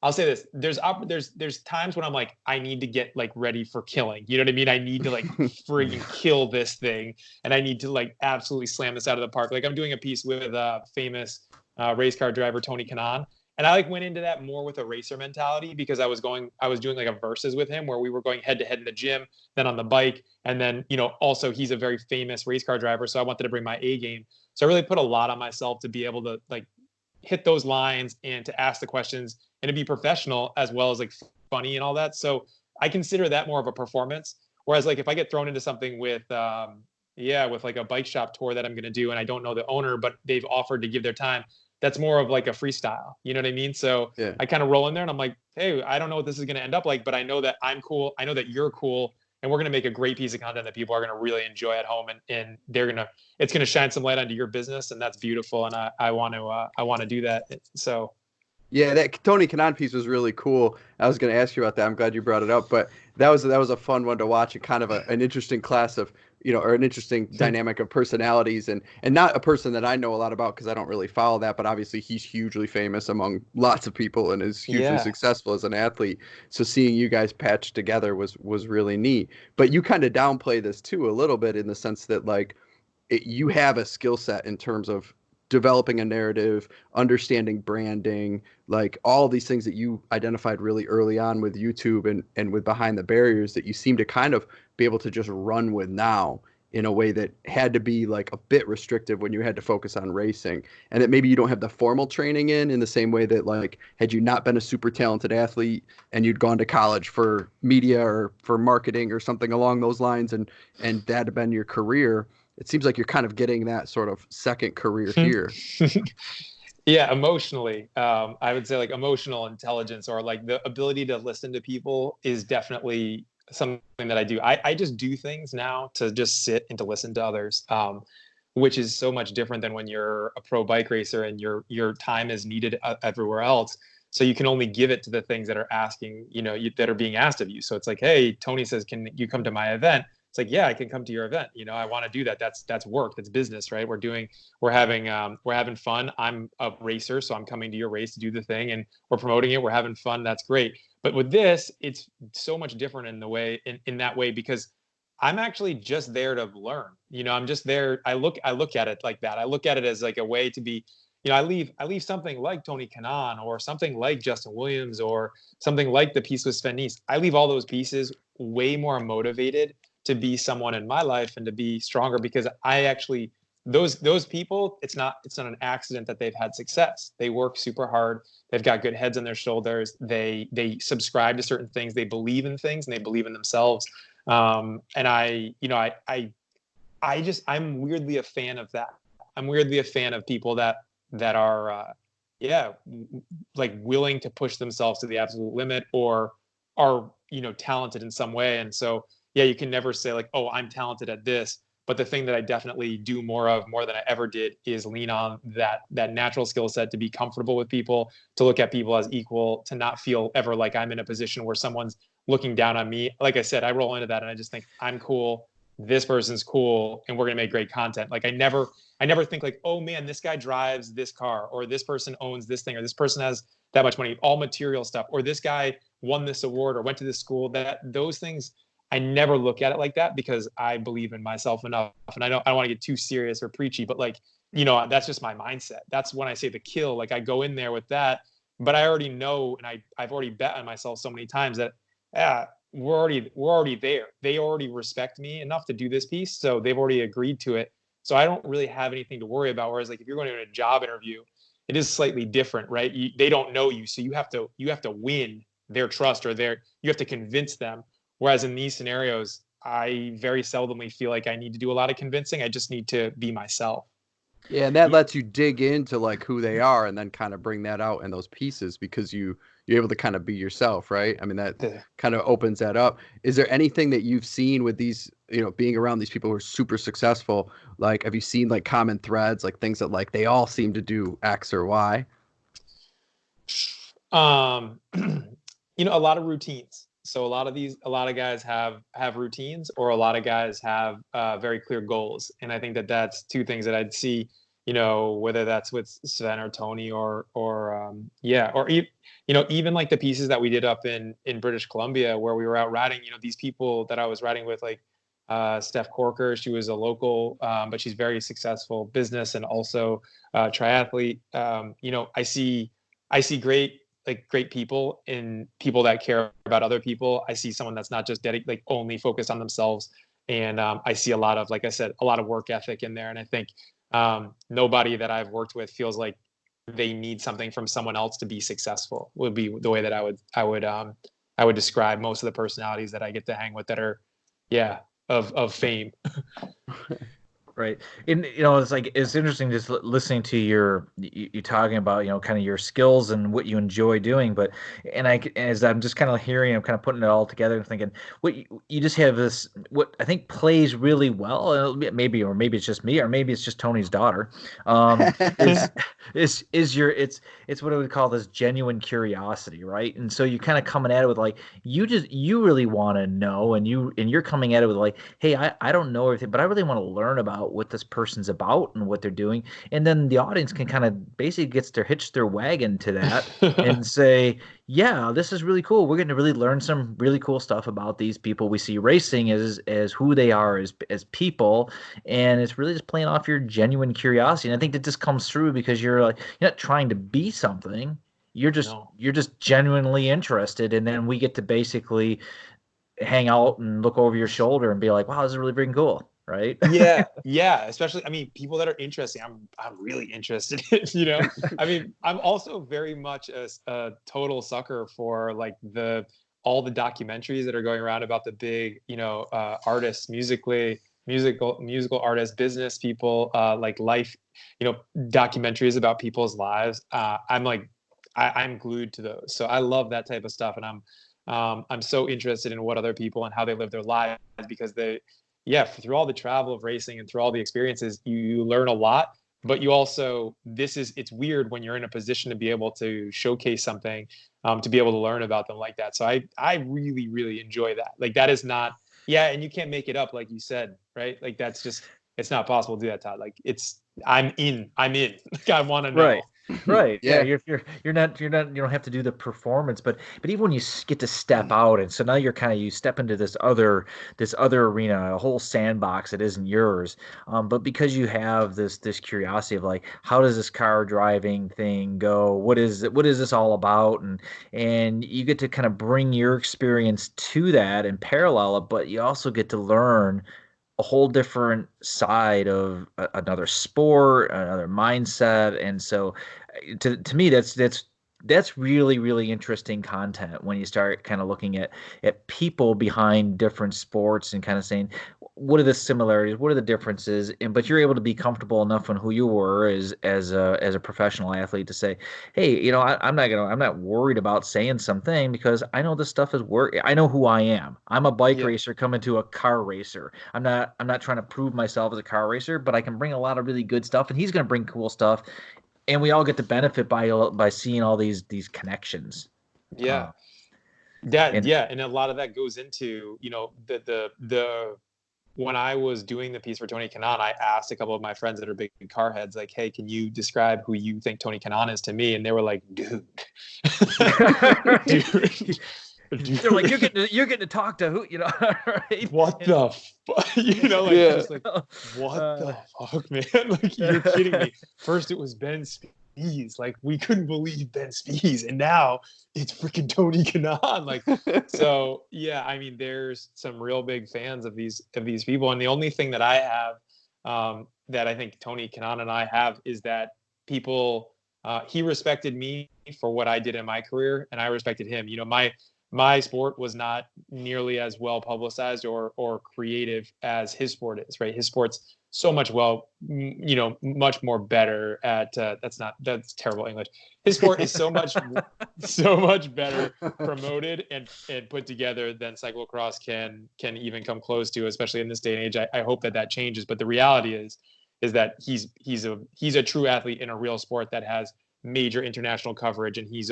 I'll say this. There's times when I'm like, I need to get like ready for killing. You know what I mean? I need to like friggin' kill this thing, and I need to like absolutely slam this out of the park. Like I'm doing a piece with famous race car driver Tony Kanaan, and I like went into that more with a racer mentality because I was doing like a versus with him where we were going head to head in the gym, then on the bike, and then also he's a very famous race car driver, so I wanted to bring my A game. So I really put a lot on myself to be able to like hit those lines and to ask the questions and to be professional as well as like funny and all that. So I consider that more of a performance. Whereas like if I get thrown into something with like a bike shop tour that I'm going to do and I don't know the owner, but they've offered to give their time, that's more of like a freestyle. You know what I mean? So I kind of roll in there and I'm like, hey, I don't know what this is going to end up like, but I know that I'm cool. I know that you're cool. and we're going to make a great piece of content that people are going to really enjoy at home, and it's going to shine some light onto your business, and that's beautiful. And I want to do that. So. Yeah, that Tony Kanaan piece was really cool. I was going to ask you about that. I'm glad you brought it up, but that was a fun one to watch, and kind of an interesting class of, or an interesting dynamic of personalities, and not a person that I know a lot about because I don't really follow that, but obviously he's hugely famous among lots of people and is hugely successful as an athlete. So seeing you guys patched together was really neat. But you kind of downplay this too a little bit in the sense that like you have a skill set in terms of developing a narrative, understanding branding, like all these things that you identified really early on with YouTube and with Behind the Barriers that you seem to kind of be able to just run with now in a way that had to be like a bit restrictive when you had to focus on racing, and that maybe you don't have the formal training in the same way that like had you not been a super talented athlete and you'd gone to college for media or for marketing or something along those lines, and that had been your career. It seems like you're kind of getting that sort of second career here. Yeah, emotionally, I would say like emotional intelligence or like the ability to listen to people is definitely something that I do. I just do things now to just sit and to listen to others, which is so much different than when you're a pro bike racer and your time is needed everywhere else. So you can only give it to the things that are asking, that are being asked of you. So it's like, hey, Tony says, can you come to my event? It's like, yeah, I can come to your event. I want to do that. That's work. That's business, right? We're having fun. I'm a racer, so I'm coming to your race to do the thing, and we're promoting it. We're having fun. That's great. But with this, it's so much different in that way, because I'm actually just there to learn. I'm just there. I look at it like that. I look at it as like a way to be, I leave something like Tony Kanaan or something like Justin Williams or something like the piece with Sven Nys. I leave all those pieces way more motivated to be someone in my life and to be stronger, because I actually, those people, it's not an accident that they've had success. They work super hard. They've got good heads on their shoulders. They subscribe to certain things. They believe in things and they believe in themselves. And I'm weirdly a fan of that. I'm weirdly a fan of people that are, like willing to push themselves to the absolute limit, or are, talented in some way. And so, yeah, you can never say like, oh, I'm talented at this. But the thing that I definitely do more than I ever did is lean on that natural skill set to be comfortable with people, to look at people as equal, to not feel ever like I'm in a position where someone's looking down on me. Like I said, I roll into that and I just think I'm cool. This person's cool, and we're going to make great content. Like I never think like, oh man, this guy drives this car, or this person owns this thing, or this person has that much money, all material stuff, or this guy won this award or went to this school. Those things, I never look at it like that, because I believe in myself enough. And I don't want to get too serious or preachy, but like, that's just my mindset. That's when I say the kill, like I go in there with that, but I already know, and I've already bet on myself so many times that, we're already there. They already respect me enough to do this piece. So they've already agreed to it. So I don't really have anything to worry about. Whereas like if you're going to a job interview, it is slightly different, right? They don't know you. So you have to win their trust, or you have to convince them. Whereas in these scenarios, I very seldomly feel like I need to do a lot of convincing. I just need to be myself. Yeah, and that lets you dig into like who they are and then kind of bring that out in those pieces, because you're able to kind of be yourself, right? I mean, that kind of opens that up. Is there anything that you've seen with these, being around these people who are super successful? Like, have you seen like common threads, like things that like they all seem to do X or Y? A lot of routines. So a lot of guys have routines, or a lot of guys have very clear goals. And I think that's two things that I'd see, whether that's with Sven or Tony or even like the pieces that we did up in British Columbia, where we were out riding, these people that I was riding with, like Steph Corker, she was a local, but she's very successful business and also triathlete. I see great people in people that care about other people. I see someone that's not just only focused on themselves. And I see a lot of, like I said, a lot of work ethic in there. And I think nobody that I've worked with feels like they need something from someone else to be successful, would be the way that I would describe most of the personalities that I get to hang with that are, of fame. Right. And it's like it's interesting just listening to you talking about, kind of your skills and what you enjoy doing. But as I'm just kind of hearing, I'm kind of putting it all together and thinking, what you just have this, what I think plays really well, maybe it's just me, or maybe it's just Tony's daughter, is it's what I would call this genuine curiosity, right? And so you're kind of coming at it with like you really want to know, and you're coming at it with like, hey, I don't know everything, but I really want to learn about what this person's about and what they're doing. And then the audience can kind of basically hitch their wagon to that and say, yeah, this is really cool. We're going to really learn some really cool stuff about these people. We see racing as who they are as people, and it's really just playing off your genuine curiosity. And I think that just comes through because you're not trying to be something. You're just genuinely interested, and then we get to basically hang out and look over your shoulder and be like, wow, this is really freaking cool. Right. Yeah. Especially, I mean, people that are interesting, I'm really interested in, I mean, I'm also very much a total sucker for like all the documentaries that are going around about the big, artists, musical artists, business people, like life, documentaries about people's lives. I'm glued to those. So I love that type of stuff. And I'm so interested in what other people and how they live their lives, because through all the travel of racing and through all the experiences, you learn a lot, but you also, it's weird when you're in a position to be able to showcase something, to be able to learn about them like that. So I really, really enjoy that. Like that is not, and you can't make it up, like you said, right? Like that's just, it's not possible to do that, Todd. Like I'm in, like I want to know. Right. Yeah. You're not, you don't have to do the performance, but even when you get to step out, and so now you step into this other arena, a whole sandbox that isn't yours. But because you have this curiosity of like, how does this car driving thing go? What is this all about? And you get to kind of bring your experience to that and parallel it, but you also get to learn a whole different side of another sport, another mindset. And so to me, that's really, really interesting content when you start kind of looking at people behind different sports and kind of saying, what are the similarities, what are the differences, but you're able to be comfortable enough on who you were as a professional athlete to say, hey, I'm not worried about saying something because I know this stuff is work. I know who I am. I'm a bike racer coming to a car racer. I'm not trying to prove myself as a car racer, but I can bring a lot of really good stuff, and he's going to bring cool stuff, and we all get to benefit by seeing all these connections. And a lot of that goes into the when I was doing the piece for Tony Kanaan, I asked a couple of my friends that are big car heads, like, hey, can you describe who you think Tony Kanaan is to me? And they were like, dude. They're like, you're getting to talk to who, right? What the fuck? Just like, what the fuck, man? Like, you're kidding me. First it was Ben Spies. Like, we couldn't believe Ben Spies, and now it's freaking Tony Kanaan. Like, so yeah, I mean, there's some real big fans of these people, and the only thing that I have, that I think Tony Kanaan and I have, is that people, he respected me for what I did in my career, and I respected him. My sport was not nearly as well publicized or creative as his sport is, right? His sport's so much much more better at, that's terrible English. His sport is so much better promoted and put together than cyclocross can even come close to, especially in this day and age. I hope that changes, but the reality is that he's a true athlete in a real sport that has major international coverage, and he's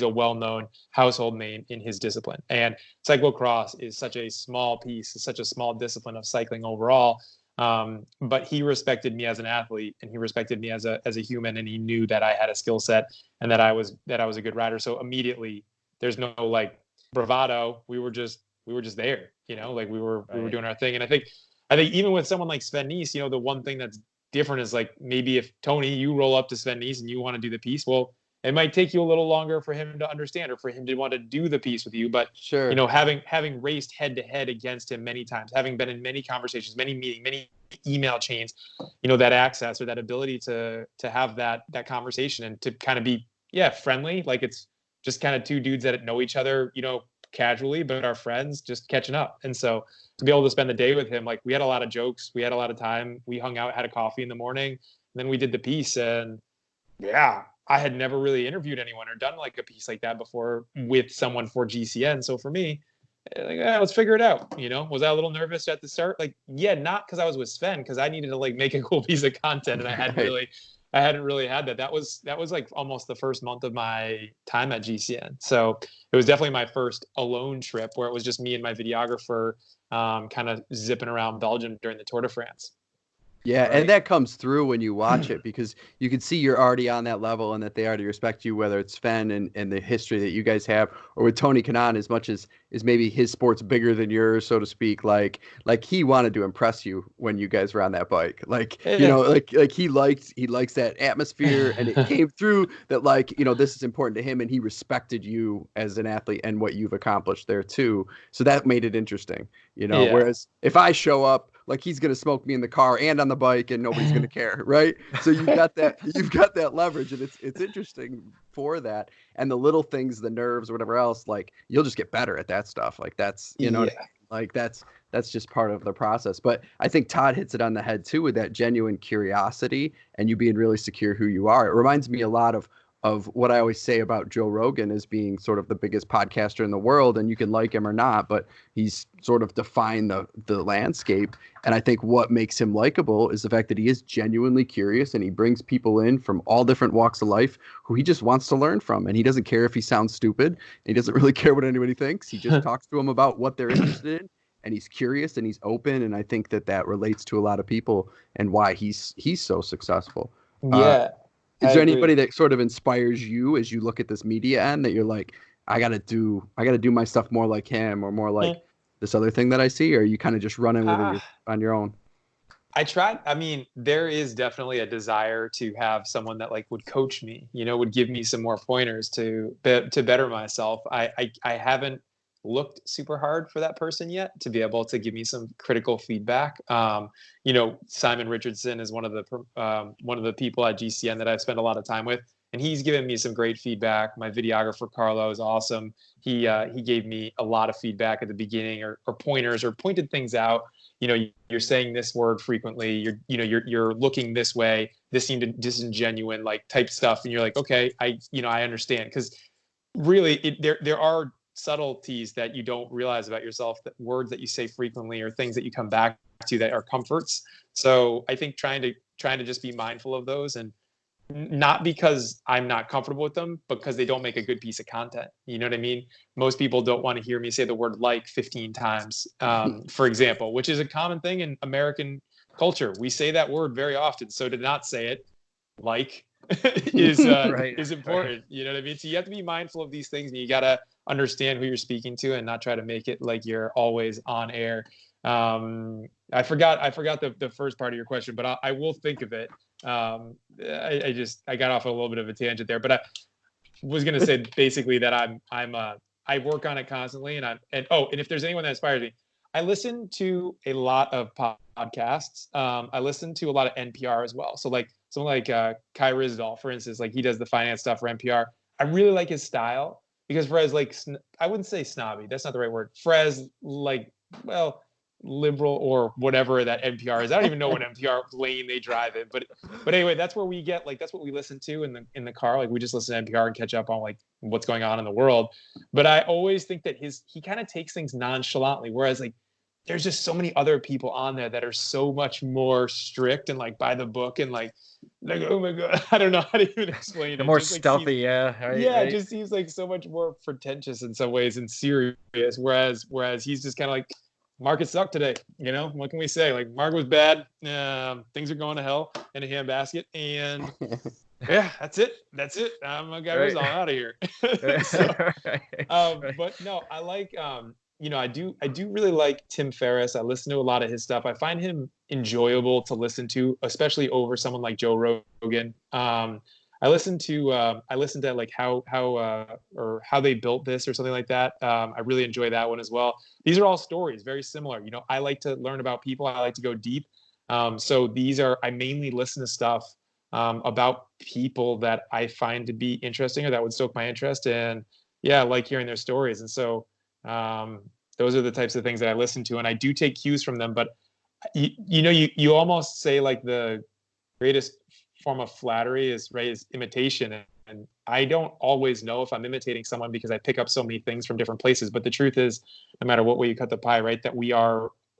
a well-known household name in his discipline. And cyclocross is such a small piece, such a small discipline of cycling overall. But he respected me as an athlete, and he respected me as a human, and he knew that I had a skill set and that I was a good rider. So immediately, there's no like bravado. We were just there, like we were doing our thing. And I think even with someone like Sven Nys, the one thing that's different is like, maybe if Tony, you roll up to Sven Nys and you want to do the piece, well, it might take you a little longer for him to understand or for him to want to do the piece with you. But sure, having raced head to head against him many times, having been in many conversations, many meetings, many email chains, that access or that ability to have that conversation and to kind of be friendly, like it's just kind of two dudes that know each other, casually, but our friends just catching up. And so to be able to spend the day with him, like we had a lot of jokes, we had a lot of time, we hung out, had a coffee in the morning, and then we did the piece. And yeah, I had never really interviewed anyone or done like a piece like that before with someone for GCN. So for me, like, let's figure it out. Was I a little nervous at the start? Like, yeah, not because I was with Sven, because I needed to like make a cool piece of content, and I hadn't really had that. That was like almost the first month of my time at GCN. So it was definitely my first alone trip where it was just me and my videographer, kind of zipping around Belgium during the Tour de France. Yeah, right. And that comes through when you watch it, because you can see you're already on that level and that they already respect you, whether it's Sven and the history that you guys have, or with Tony Kanaan, as much as maybe his sport's bigger than yours, so to speak. Like he wanted to impress you when you guys were on that bike. Like, like he likes that atmosphere, and it came through that, like, this is important to him, and he respected you as an athlete and what you've accomplished there too. So that made it interesting, whereas if I show up, like, he's going to smoke me in the car and on the bike, and nobody's going to care. Right. So you've got that leverage, and it's interesting for that. And the little things, the nerves or whatever else, like, you'll just get better at that stuff. Like, that's, like that's just part of the process. But I think Todd hits it on the head too, with that genuine curiosity and you being really secure who you are. It reminds me a lot of what I always say about Joe Rogan as being sort of the biggest podcaster in the world, and you can like him or not, but he's sort of defined the landscape. And I think what makes him likable is the fact that he is genuinely curious, and he brings people in from all different walks of life who he just wants to learn from. And he doesn't care if he sounds stupid. He doesn't really care what anybody thinks. He just talks to them about what they're interested in, and he's curious and he's open. And I think that relates to a lot of people and why he's so successful. Yeah. Is there anybody that sort of inspires you as you look at this media end, that you're like, I gotta do my stuff more like him, or more like this other thing that I see? Or are you kind of just running with it on your own? I tried. I mean, there is definitely a desire to have someone that like would coach me, would give me some more pointers to better myself. I haven't looked super hard for that person yet to be able to give me some critical feedback. Simon Richardson is one of the people at GCN that I've spent a lot of time with, and he's given me some great feedback. My videographer Carlo is awesome. He gave me a lot of feedback at the beginning, or pointers, or pointed things out. You're saying this word frequently. You're looking this way. This seemed disingenuous, like type stuff, and you're like, okay, I understand, because really there are subtleties that you don't realize about yourself, that words that you say frequently, or things that you come back to that are comforts. So I think trying to just be mindful of those, and not because I'm not comfortable with them, but because they don't make a good piece of content. You know what I mean? Most people don't want to hear me say the word like 15 times, for example, which is a common thing in American culture. We say that word very often. So to not say it, like, is important. Right. You know what I mean? So you have to be mindful of these things, and you got to understand who you're speaking to, and not try to make it like you're always on air. I forgot the first part of your question, but I will think of it. I got off a little bit of a tangent there, but I was going to say basically that I work on it constantly, and if there's anyone that inspires me, I listen to a lot of podcasts. I listen to a lot of NPR as well. So like someone like Kai Ryssdal, for instance, like he does the finance stuff for NPR. I really like his style, because Frez, like, I wouldn't say snobby. That's not the right word. Frez, like, well, liberal or whatever that NPR is. I don't even know what NPR lane they drive in, but anyway, that's where we get, like, that's what we listen to in the car. Like, we just listen to NPR and catch up on like what's going on in the world. But I always think that he kind of takes things nonchalantly, whereas like there's just so many other people on there that are so much more strict and like by the book, and like oh my god, I don't know how to even explain it. They're more stealthy, It just seems like so much more pretentious in some ways and serious. Whereas he's just kind of like, market sucked today. What can we say? Like, market was bad. Things are going to hell in a handbasket, and yeah, that's it. I'm a guy who's all out of here. But no, I like. I do really like Tim Ferriss. I listen to a lot of his stuff. I find him enjoyable to listen to, especially over someone like Joe Rogan. I listen to like how they built this or something like that. I really enjoy that one as well. These are all stories, very similar. I like to learn about people. I like to go deep. So I mainly listen to stuff about people that I find to be interesting or that would stoke my interest. And yeah, I like hearing their stories. And so Those are the types of things that I listen to, and I do take cues from them. But you almost say like the greatest form of flattery is imitation, and I don't always know if I'm imitating someone because I pick up so many things from different places. But the truth is, no matter what way you cut the pie, right, that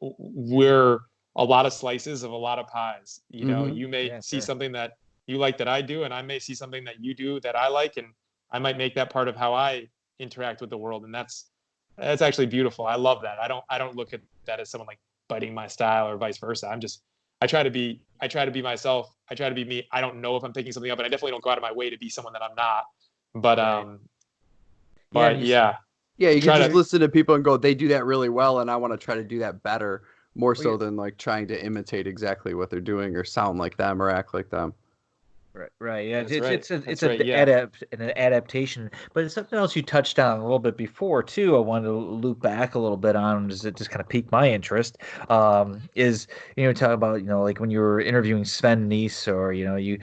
we're a lot of slices of a lot of pies. You may see something that you like that I do, and I may see something that you do that I like, and I might make that part of how I interact with the world, and that's actually beautiful. I love that. I don't look at that as someone like biting my style or vice versa. I try to be myself. I try to be me. I don't know if I'm picking something up, and I definitely don't go out of my way to be someone that I'm not. But yeah, you can just listen to people and go, they do that really well, and I want to try to do that better, more so than like trying to imitate exactly what they're doing or sound like them or act like them. Right. Yeah, it's an adaptation, but it's something else you touched on a little bit before too. I wanted to loop back a little bit on, as it just kind of piqued my interest. Is talk about like when you were interviewing Sven Nys, or you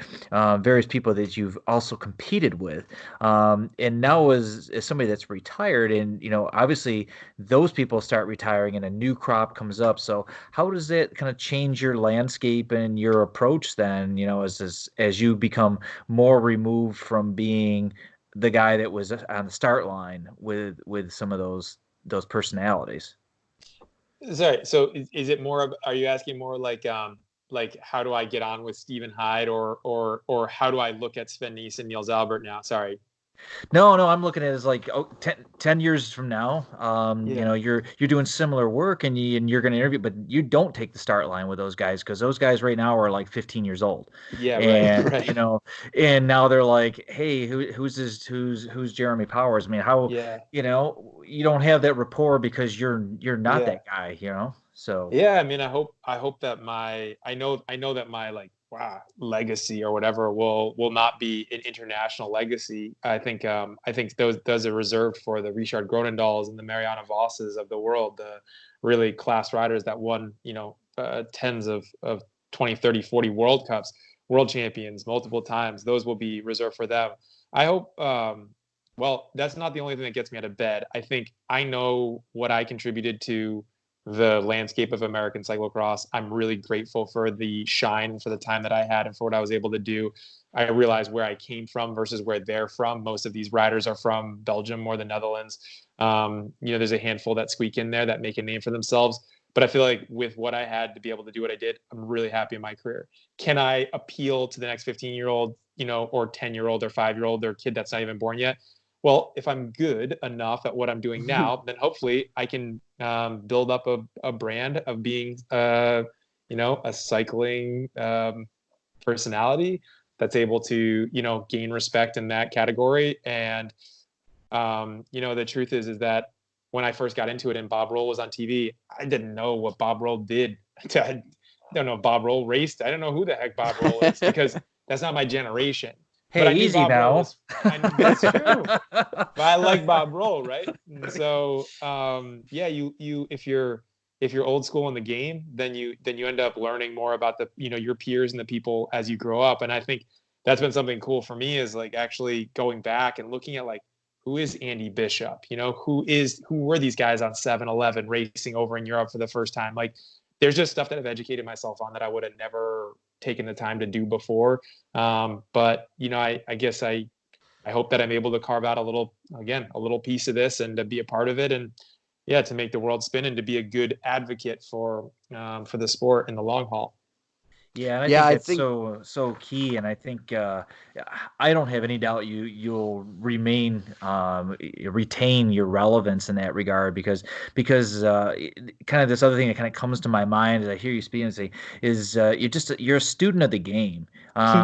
various people that you've also competed with, and now as somebody that's retired, and obviously those people start retiring and a new crop comes up. So how does that kind of change your landscape and your approach then? As you become more removed from being the guy that was on the start line with some of those personalities. Sorry. So is it more of, are you asking more like how do I get on with Stephen Hyde, or how do I look at Sven Nys and Niels Albert now? Sorry. No, I'm looking at it as like 10 years from now. You're doing similar work, and you're going to interview, but you don't take the start line with those guys, because those guys right now are like 15 years old. Yeah, and, right. And now they're like, hey, who's Jeremy Powers? I mean, how you don't have that rapport because you're not that guy. So I mean, I hope that I know that my like legacy or whatever will not be an international legacy. I think those are reserved for the Richard Gronendals and the Marianne Vosses of the world, the really class riders that won tens of 20, 30, 40 World Cups, world champions multiple times. Those will be reserved for them. I hope. Well, that's not the only thing that gets me out of bed. I think I know what I contributed to the landscape of American cyclocross. I'm really grateful for the shine, for the time that I had, and for what I was able to do. I realized where I came from versus where they're from. Most of these riders are from Belgium or the Netherlands. There's a handful that squeak in there that make a name for themselves. But I feel like with what I had to be able to do what I did, I'm really happy in my career. Can I appeal to the next 15-year-old, or 10-year-old or 5-year-old or kid that's not even born yet? Well, if I'm good enough at what I'm doing now, then hopefully I can build up a brand of being, a cycling personality that's able to, gain respect in that category. And, the truth is that when I first got into it and Bob Roll was on TV, I didn't know what Bob Roll did. I don't know Bob Roll raced. I don't know who the heck Bob Roll is, because that's not my generation. Hey, but I easy Bob now. That's true. But I like Bob Roll, right? And so, if you're old school in the game, then you end up learning more about the your peers and the people as you grow up. And I think that's been something cool for me, is like actually going back and looking at like, who is Andy Bishop? Who were these guys on 7-Eleven racing over in Europe for the first time? Like, there's just stuff that I've educated myself on that I would have never taken the time to do before. But I guess I hope that I'm able to carve out a little piece of this and to be a part of it, and to make the world spin and to be a good advocate for the sport in the long haul. Yeah, and I think that's so key, and I think I don't have any doubt you'll retain your relevance in that regard, because kind of this other thing that kind of comes to my mind as I hear you speak and say is you're a student of the game.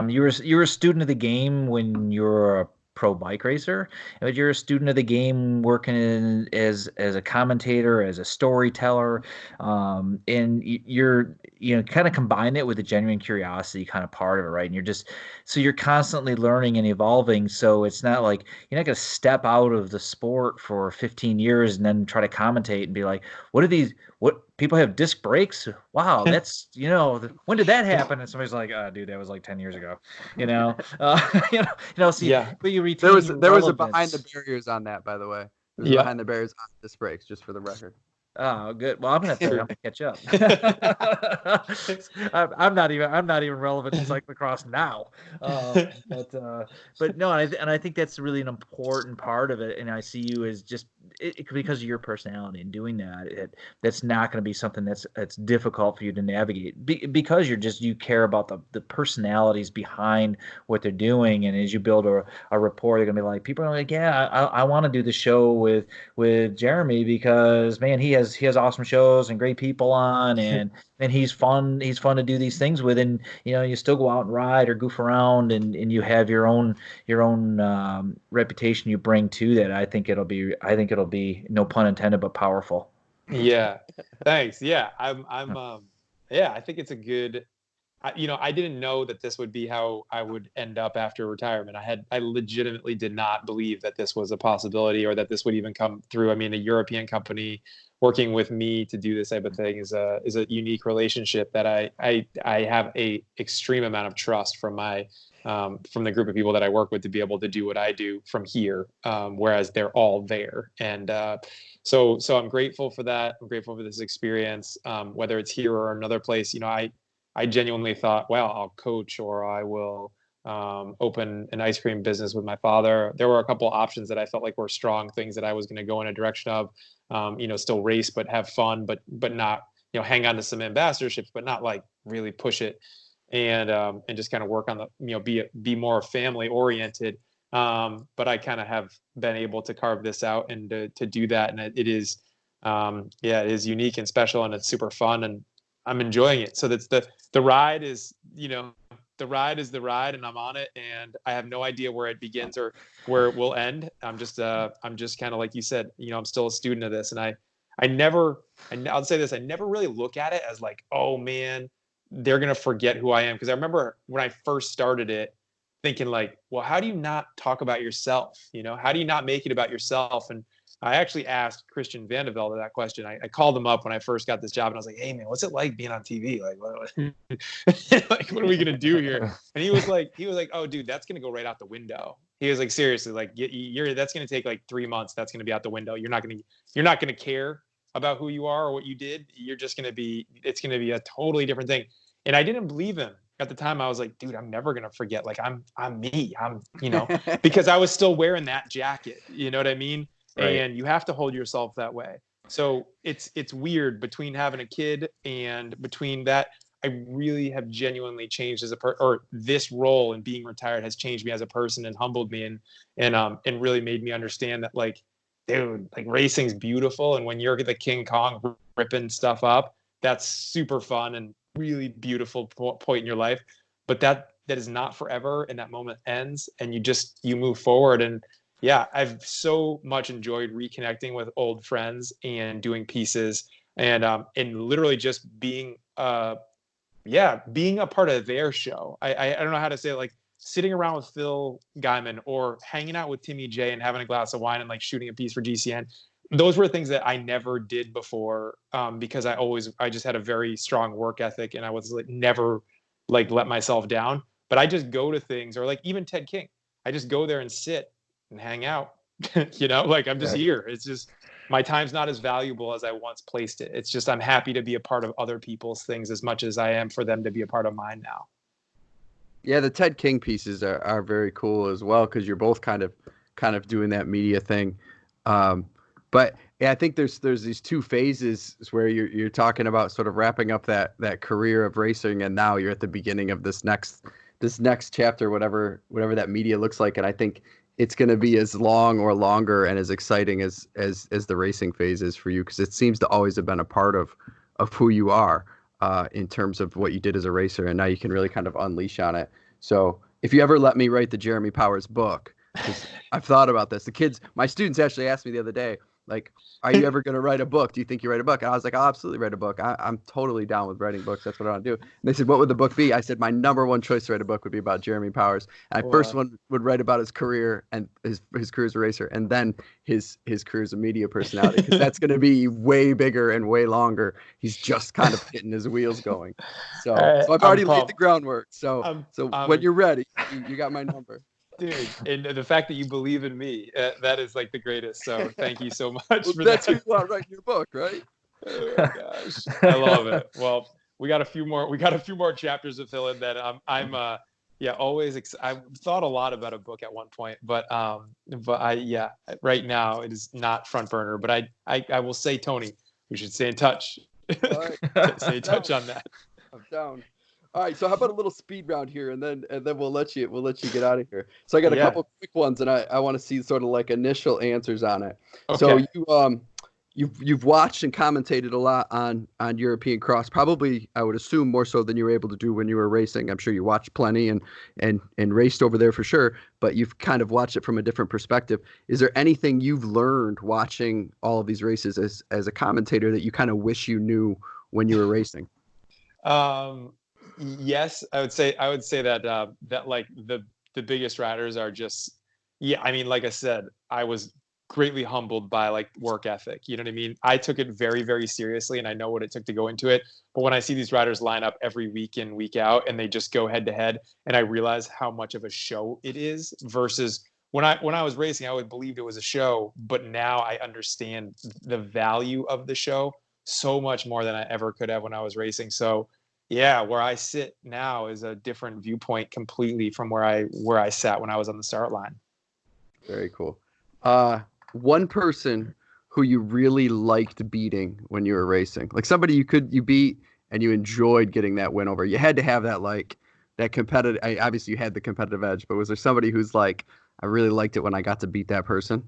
You're a student of the game when you're a pro bike racer, but you're a student of the game working as a commentator, as a storyteller, and you're kind of combine it with a genuine curiosity kind of part of it, right? And you're constantly learning and evolving. So it's not like you're not going to step out of the sport for 15 years and then try to commentate and be like, what people have disc brakes? Wow, that's when did that happen? And somebody's like, oh, dude, that was like 10 years ago. But you retain there was a behind the barriers on that, by the way. Who's behind the Bears on disc brakes, just for the record. Oh, good. Well, I'm gonna catch up. I'm not even relevant to cyclocross now. But no, and I think that's really an important part of it. And I see you as just because of your personality and doing that. That's not going to be something that's difficult for you to navigate because you care about the personalities behind what they're doing. And as you build a rapport, they're gonna be like, people are like, yeah, I want to do the show with Jeremy because man, he has awesome shows and great people on, and he's fun to do these things with, and you still go out and ride or goof around, and you have your own reputation you bring to that. I think it'll be no pun intended, but powerful. Yeah, thanks. Yeah, I think it's a good. I didn't know that this would be how I would end up after retirement. I legitimately did not believe that this was a possibility or that this would even come through. I mean, a European company working with me to do this type of thing is a unique relationship that I have a extreme amount of trust from the group of people that I work with to be able to do what I do from here, whereas they're all there. And so I'm grateful for that. I'm grateful for this experience, whether it's here or another place. I genuinely thought, well, I'll coach or I will open an ice cream business with my father. There were a couple options that I felt like were strong things that I was going to go in a direction of, still race, but have fun, but not, hang on to some ambassadorships, but not like really push it and just kind of work on the, be more family oriented. But I kind of have been able to carve this out and to do that. And it is, it is unique and special and it's super fun and I'm enjoying it. So that's the ride is, the ride is the ride and I'm on it and I have no idea where it begins or where it will end. I'm just kind of like you said, I'm still a student of this and I'll say this, I never really look at it as like, oh man, they're going to forget who I am. Cause I remember when I first started it thinking like, well, how do you not talk about yourself? How do you not make it about yourself? And I actually asked Christian Vandevelde that question. I called him up when I first got this job and I was like, hey man, what's it like being on TV? Like, what are we going to do here? And he was like, oh dude, that's going to go right out the window. He was like, seriously, like that's going to take like 3 months. That's going to be out the window. You're not going to care about who you are or what you did. It's going to be a totally different thing. And I didn't believe him. At the time I was like, dude, I'm never going to forget. Like I'm me, because I was still wearing that jacket. You know what I mean? Right. And you have to hold yourself that way. So it's weird between having a kid and between that. I really have genuinely changed as or this role and being retired has changed me as a person and humbled me and really made me understand that like, dude, like racing's beautiful. And when you're the King Kong ripping stuff up, that's super fun and really beautiful point in your life. But that is not forever. And that moment ends and you move forward. And yeah, I've so much enjoyed reconnecting with old friends and doing pieces and literally just being a part of their show. I don't know how to say it, like sitting around with Phil Guyman or hanging out with Timmy J and having a glass of wine and like shooting a piece for GCN. Those were things that I never did before because I just had a very strong work ethic and I was like never like let myself down. But I just go to things or like even Ted King. I just go there and sit and hang out, like I'm just here. It's just my time's not as valuable as I once placed it. It's just I'm happy to be a part of other people's things as much as I am for them to be a part of mine now. Yeah, the Ted King pieces are very cool as well because you're both kind of doing that media thing. But yeah, I think there's these two phases where you're talking about sort of wrapping up that career of racing, and now you're at the beginning of this next chapter, whatever that media looks like, and I think it's going to be as long or longer and as exciting as the racing phase is for you because it seems to always have been a part of who you are in terms of what you did as a racer, and now you can really kind of unleash on it. So if you ever let me write the Jeremy Powers book, because I've thought about this. My students actually asked me the other day, like, are you ever going to write a book? Do you think you write a book? And I was like, I'll absolutely write a book. I'm totally down with writing books. That's what I want to do. And they said, what would the book be? I said, my number one choice to write a book would be about Jeremy Powers. And I first one would write about his career and his career as a racer, and then his career as a media personality, because that's going to be way bigger and way longer. He's just kind of getting his wheels going. So I've already laid the groundwork. So when you're ready, you got my number. Dude, and the fact that you believe in me, that is like the greatest. So thank you so much for That's that. who you want writing your book, right? Oh my gosh, I love it. Well, we got a few more chapters to fill in. That yeah, always. I've thought a lot about a book at one point, but right now it is not front burner. But I will say, Tony, we should stay in touch. All right. Stay in touch on that. I'm down. All right, so how about a little speed round here, and then we'll let you get out of here. So I got a couple quick ones, and I want to see sort of like initial answers on it. Okay. So you've watched and commentated a lot on European cross, probably I would assume more so than you were able to do when you were racing. I'm sure you watched plenty and raced over there for sure, but you've kind of watched it from a different perspective. Is there anything you've learned watching all of these races as a commentator that you kind of wish you knew when you were racing? Yes, I would say that that like the biggest riders are just, I mean, like I said, I was greatly humbled by like work ethic. You know what I mean? I took it very, very seriously, and I know what it took to go into it. But when I see these riders line up every week in, week out, and they just go head to head, and I realize how much of a show it is versus when I was racing, I would believe it was a show, but now I understand the value of the show so much more than I ever could have when I was racing. So yeah, where I sit now is a different viewpoint completely from where I sat when I was on the start line. Very cool. One person who you really liked beating when you were racing, like somebody you beat and you enjoyed getting that win over. You had to have that competitive. Obviously, you had the competitive edge, but was there somebody who's like, I really liked it when I got to beat that person?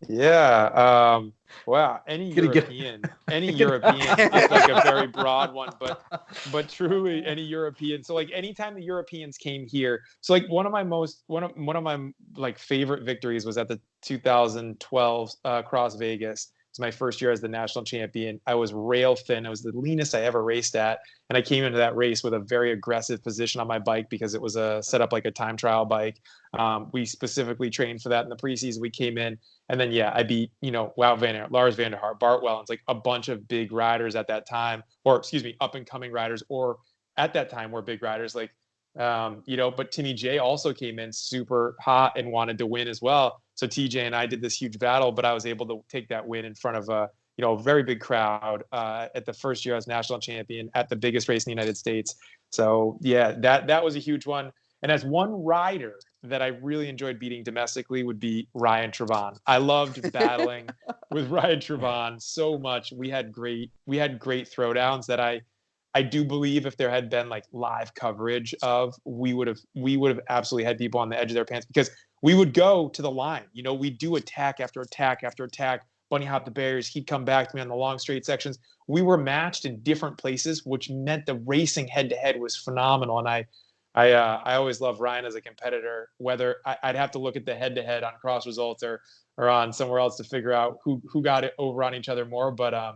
Yeah. Wow. Any European is like a very broad one, but truly any European. So like anytime the Europeans came here, so like one of my like favorite victories was at the 2012 Cross Vegas. It's my first year as the national champion. I was rail thin. I was the leanest I ever raced at. And I came into that race with a very aggressive position on my bike because it was set up like a time trial bike. We specifically trained for that in the preseason. We came in, and then I beat Lars van der Haar, Bart Wellens, like a bunch of big riders at that time, or excuse me, up and coming riders, or at that time were big riders like but Timmy J also came in super hot and wanted to win as well. So TJ and I did this huge battle, but I was able to take that win in front of a very big crowd at the first year I was national champion at the biggest race in the United States. So yeah, that was a huge one. And as one rider that I really enjoyed beating domestically would be Ryan Trevon. I loved battling with Ryan Trevon so much. We had great throwdowns that I do believe if there had been like live coverage of, we would have absolutely had people on the edge of their pants, because we would go to the line. We'd do attack after attack after attack, bunny hop the barriers. He'd come back to me on the long straight sections. We were matched in different places, which meant the racing head to head was phenomenal. And I always loved Ryan as a competitor. Whether I'd have to look at the head to head on cross results or on somewhere else to figure out who got it over on each other more. But I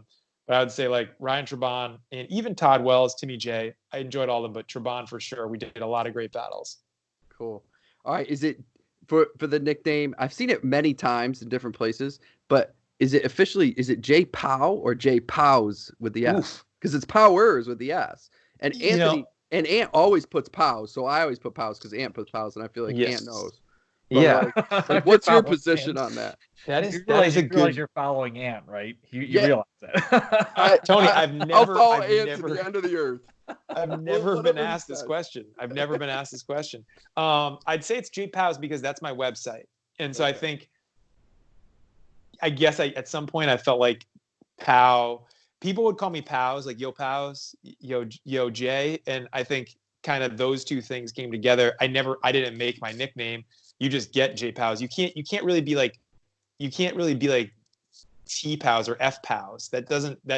would say like Ryan Trevon and even Todd Wells, Timmy J. I enjoyed all of them, but Trevon for sure. We did a lot of great battles. Cool. All right. Is it for the nickname? I've seen it many times in different places, but is it J Pow or J Pows with the S? Because it's Powers with the S. And Anthony and Ant always puts Pows, so I always put Pows because Ant puts Pows, and I feel like Ant knows. But like, what's your position on that? You realize you're following Ant, right? You realize that. Tony, I'll follow Ant to the end of the earth. I've never been asked this question. I'd say it's J Pows because that's my website. And so I guess at some point I felt like Pow. People would call me Pows, like Yo Pows, Yo Jay. And I think kind of those two things came together. I didn't make my nickname. You just get J Pows. You can't really be like T Pows or F Pows. That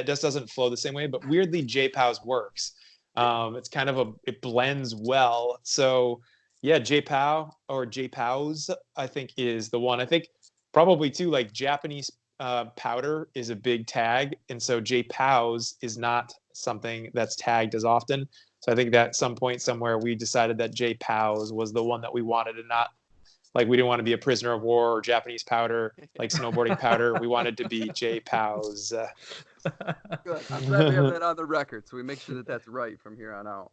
just doesn't flow the same way. But weirdly, J Pows works. It's kind of it blends well. So yeah, J Pow or J Pows, I think is the one. I think probably too, like Japanese powder is a big tag, and so J Pows is not something that's tagged as often. So I think that at some point somewhere we decided that J Pows was the one that we wanted, and not like we didn't want to be a prisoner of war or Japanese powder, like snowboarding powder. We wanted to be J Pows. Good. I'm glad we have that on the record, so we make sure that that's right from here on out.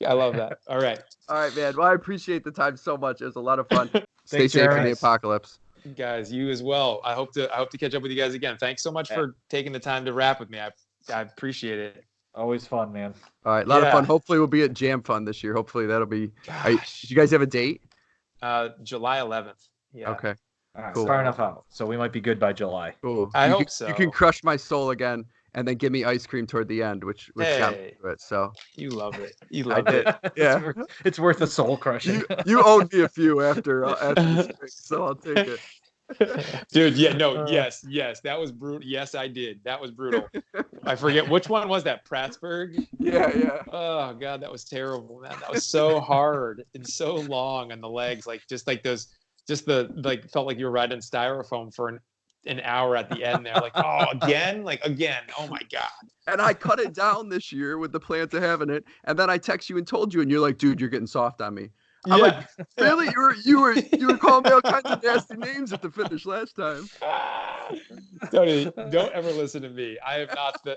I love that. All right. All right, man. Well, I appreciate the time so much. It was a lot of fun. Stay Thanks, safe Aaron. in the apocalypse. Guys, you as well. I hope to catch up with you guys again. Thanks so much for taking the time to rap with me. I appreciate it. Always fun, man. All right, a lot of fun. Hopefully, we'll be at Jam Fun this year. Hopefully, that'll be. Do you guys have a date? July 11th. Yeah. Okay. All right, Cool. far enough out, so we might be good by July. Cool. I hope so. You can crush my soul again, and then give me ice cream toward the end, which got me to it. So you love it. You love it. Yeah, it's worth a soul crushing. You owed me a few after this drink, so I'll take it. Dude, yes, that was brutal. Yes, I did. That was brutal. I forget which one was that. Prattsburg. Yeah. Oh god, that was terrible, man. That was so hard and so long on the legs, felt like you were riding styrofoam for an hour at the end there. Like, oh, again. Oh my god. And I cut it down this year with the plans of having it, and then I text you and told you, and you're like, dude, you're getting soft on me. I'm like, really? You were calling me all kinds of nasty names at the finish last time. Tony, don't ever listen to me. I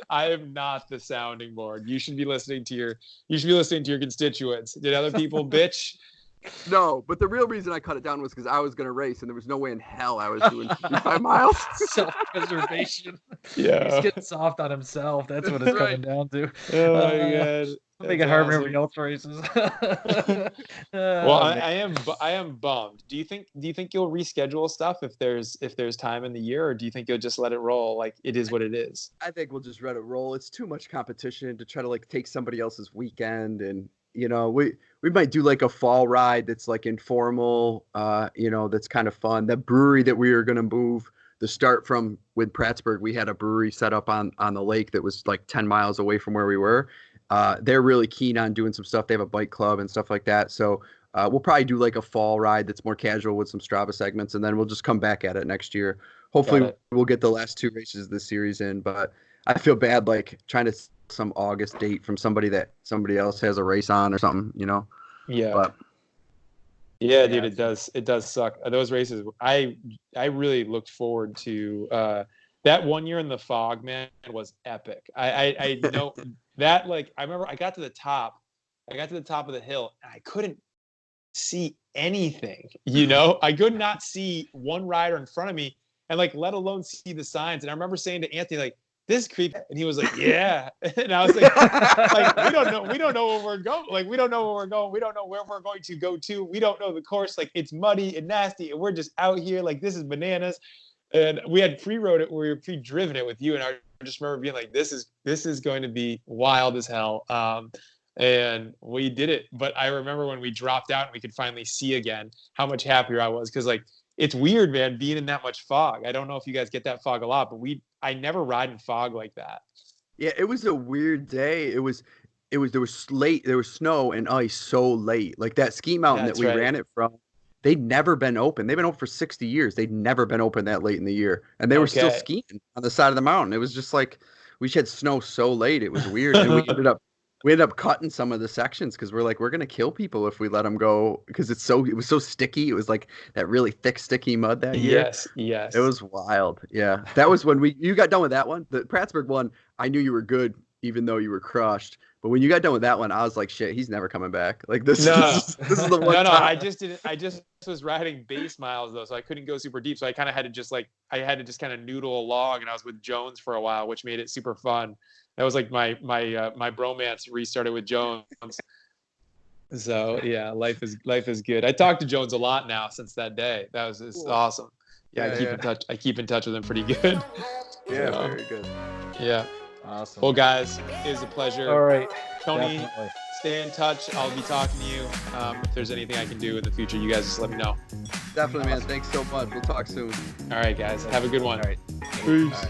am not the sounding board. You should be listening to your constituents. Did other people bitch? No, but the real reason I cut it down was because I was going to race, and there was no way in hell I was doing 55 miles. Self-preservation. Yeah. He's getting soft on himself. That's what it's coming down to. Oh, my God. Make it hard for everybody else races. Well, I am bummed. Do you think you'll reschedule stuff if there's time in the year, or do you think you'll just let it roll? Like, it is what it is. I think we'll just let it roll. It's too much competition to try to take somebody else's weekend, and we might do a fall ride that's informal, that's kind of fun. The brewery that we were going to move the start from with Prattsburg, we had a brewery set up on the lake that was 10 miles away from where we were. They're really keen on doing some stuff. They have a bike club and stuff like that. So we'll probably do a fall ride that's more casual with some Strava segments, and then we'll just come back at it next year. Hopefully we'll get the last 2 races of the series in, but I feel bad trying to some August date from somebody that somebody else has a race on or something, Yeah. But, dude, it does suck. Those races, I really looked forward to. That 1 year in the fog, man, was epic. I know that. I remember I got to the top of the hill, and I couldn't see anything. I could not see one rider in front of me, and let alone see the signs. And I remember saying to Anthony, this creep, and he was like, yeah. And I was like, we don't know where we're going. We don't know where we're going. We don't know where we're going to go to. We don't know the course. It's muddy and nasty, and we're just out here. This is bananas. And we had pre-rode it, we were pre-driven it with you, and I just remember being this is going to be wild as hell. And we did it. But I remember when we dropped out and we could finally see again, how much happier I was, because it's weird, man, being in that much fog. I don't know if you guys get that fog a lot, but I never ride in fog like that. Yeah, it was a weird day. There was snow and ice so late. That ski mountain that we ran it from, they'd never been open. They've been open for 60 years. They'd never been open that late in the year. And they were still skiing on the side of the mountain. It was just we had snow so late. It was weird. And we ended up cutting some of the sections because we're we're going to kill people if we let them go, because it was so sticky. It was that really thick, sticky mud that year. Yes. It was wild. Yeah. That was when you got done with that one. The Prattsburg one, I knew you were good, even though you were crushed. But when you got done with that one, I was like, shit, he's never coming back. This is the one time. I just was riding base miles though, so I couldn't go super deep. So I kind of had to just kind of noodle along, and I was with Jones for a while, which made it super fun. That was my bromance restarted with Jones. So yeah, life is good. I talk to Jones a lot now since that day. That was awesome. Yeah, I keep in touch with him pretty good. Yeah, very good. Yeah. Awesome. Well, guys, it was a pleasure. All right. Tony, definitely. Stay in touch. I'll be talking to you. If there's anything I can do in the future, you guys just let me know. Definitely, man. Thanks so much. We'll talk soon. All right, guys. Have a good one. All right. Peace. All right.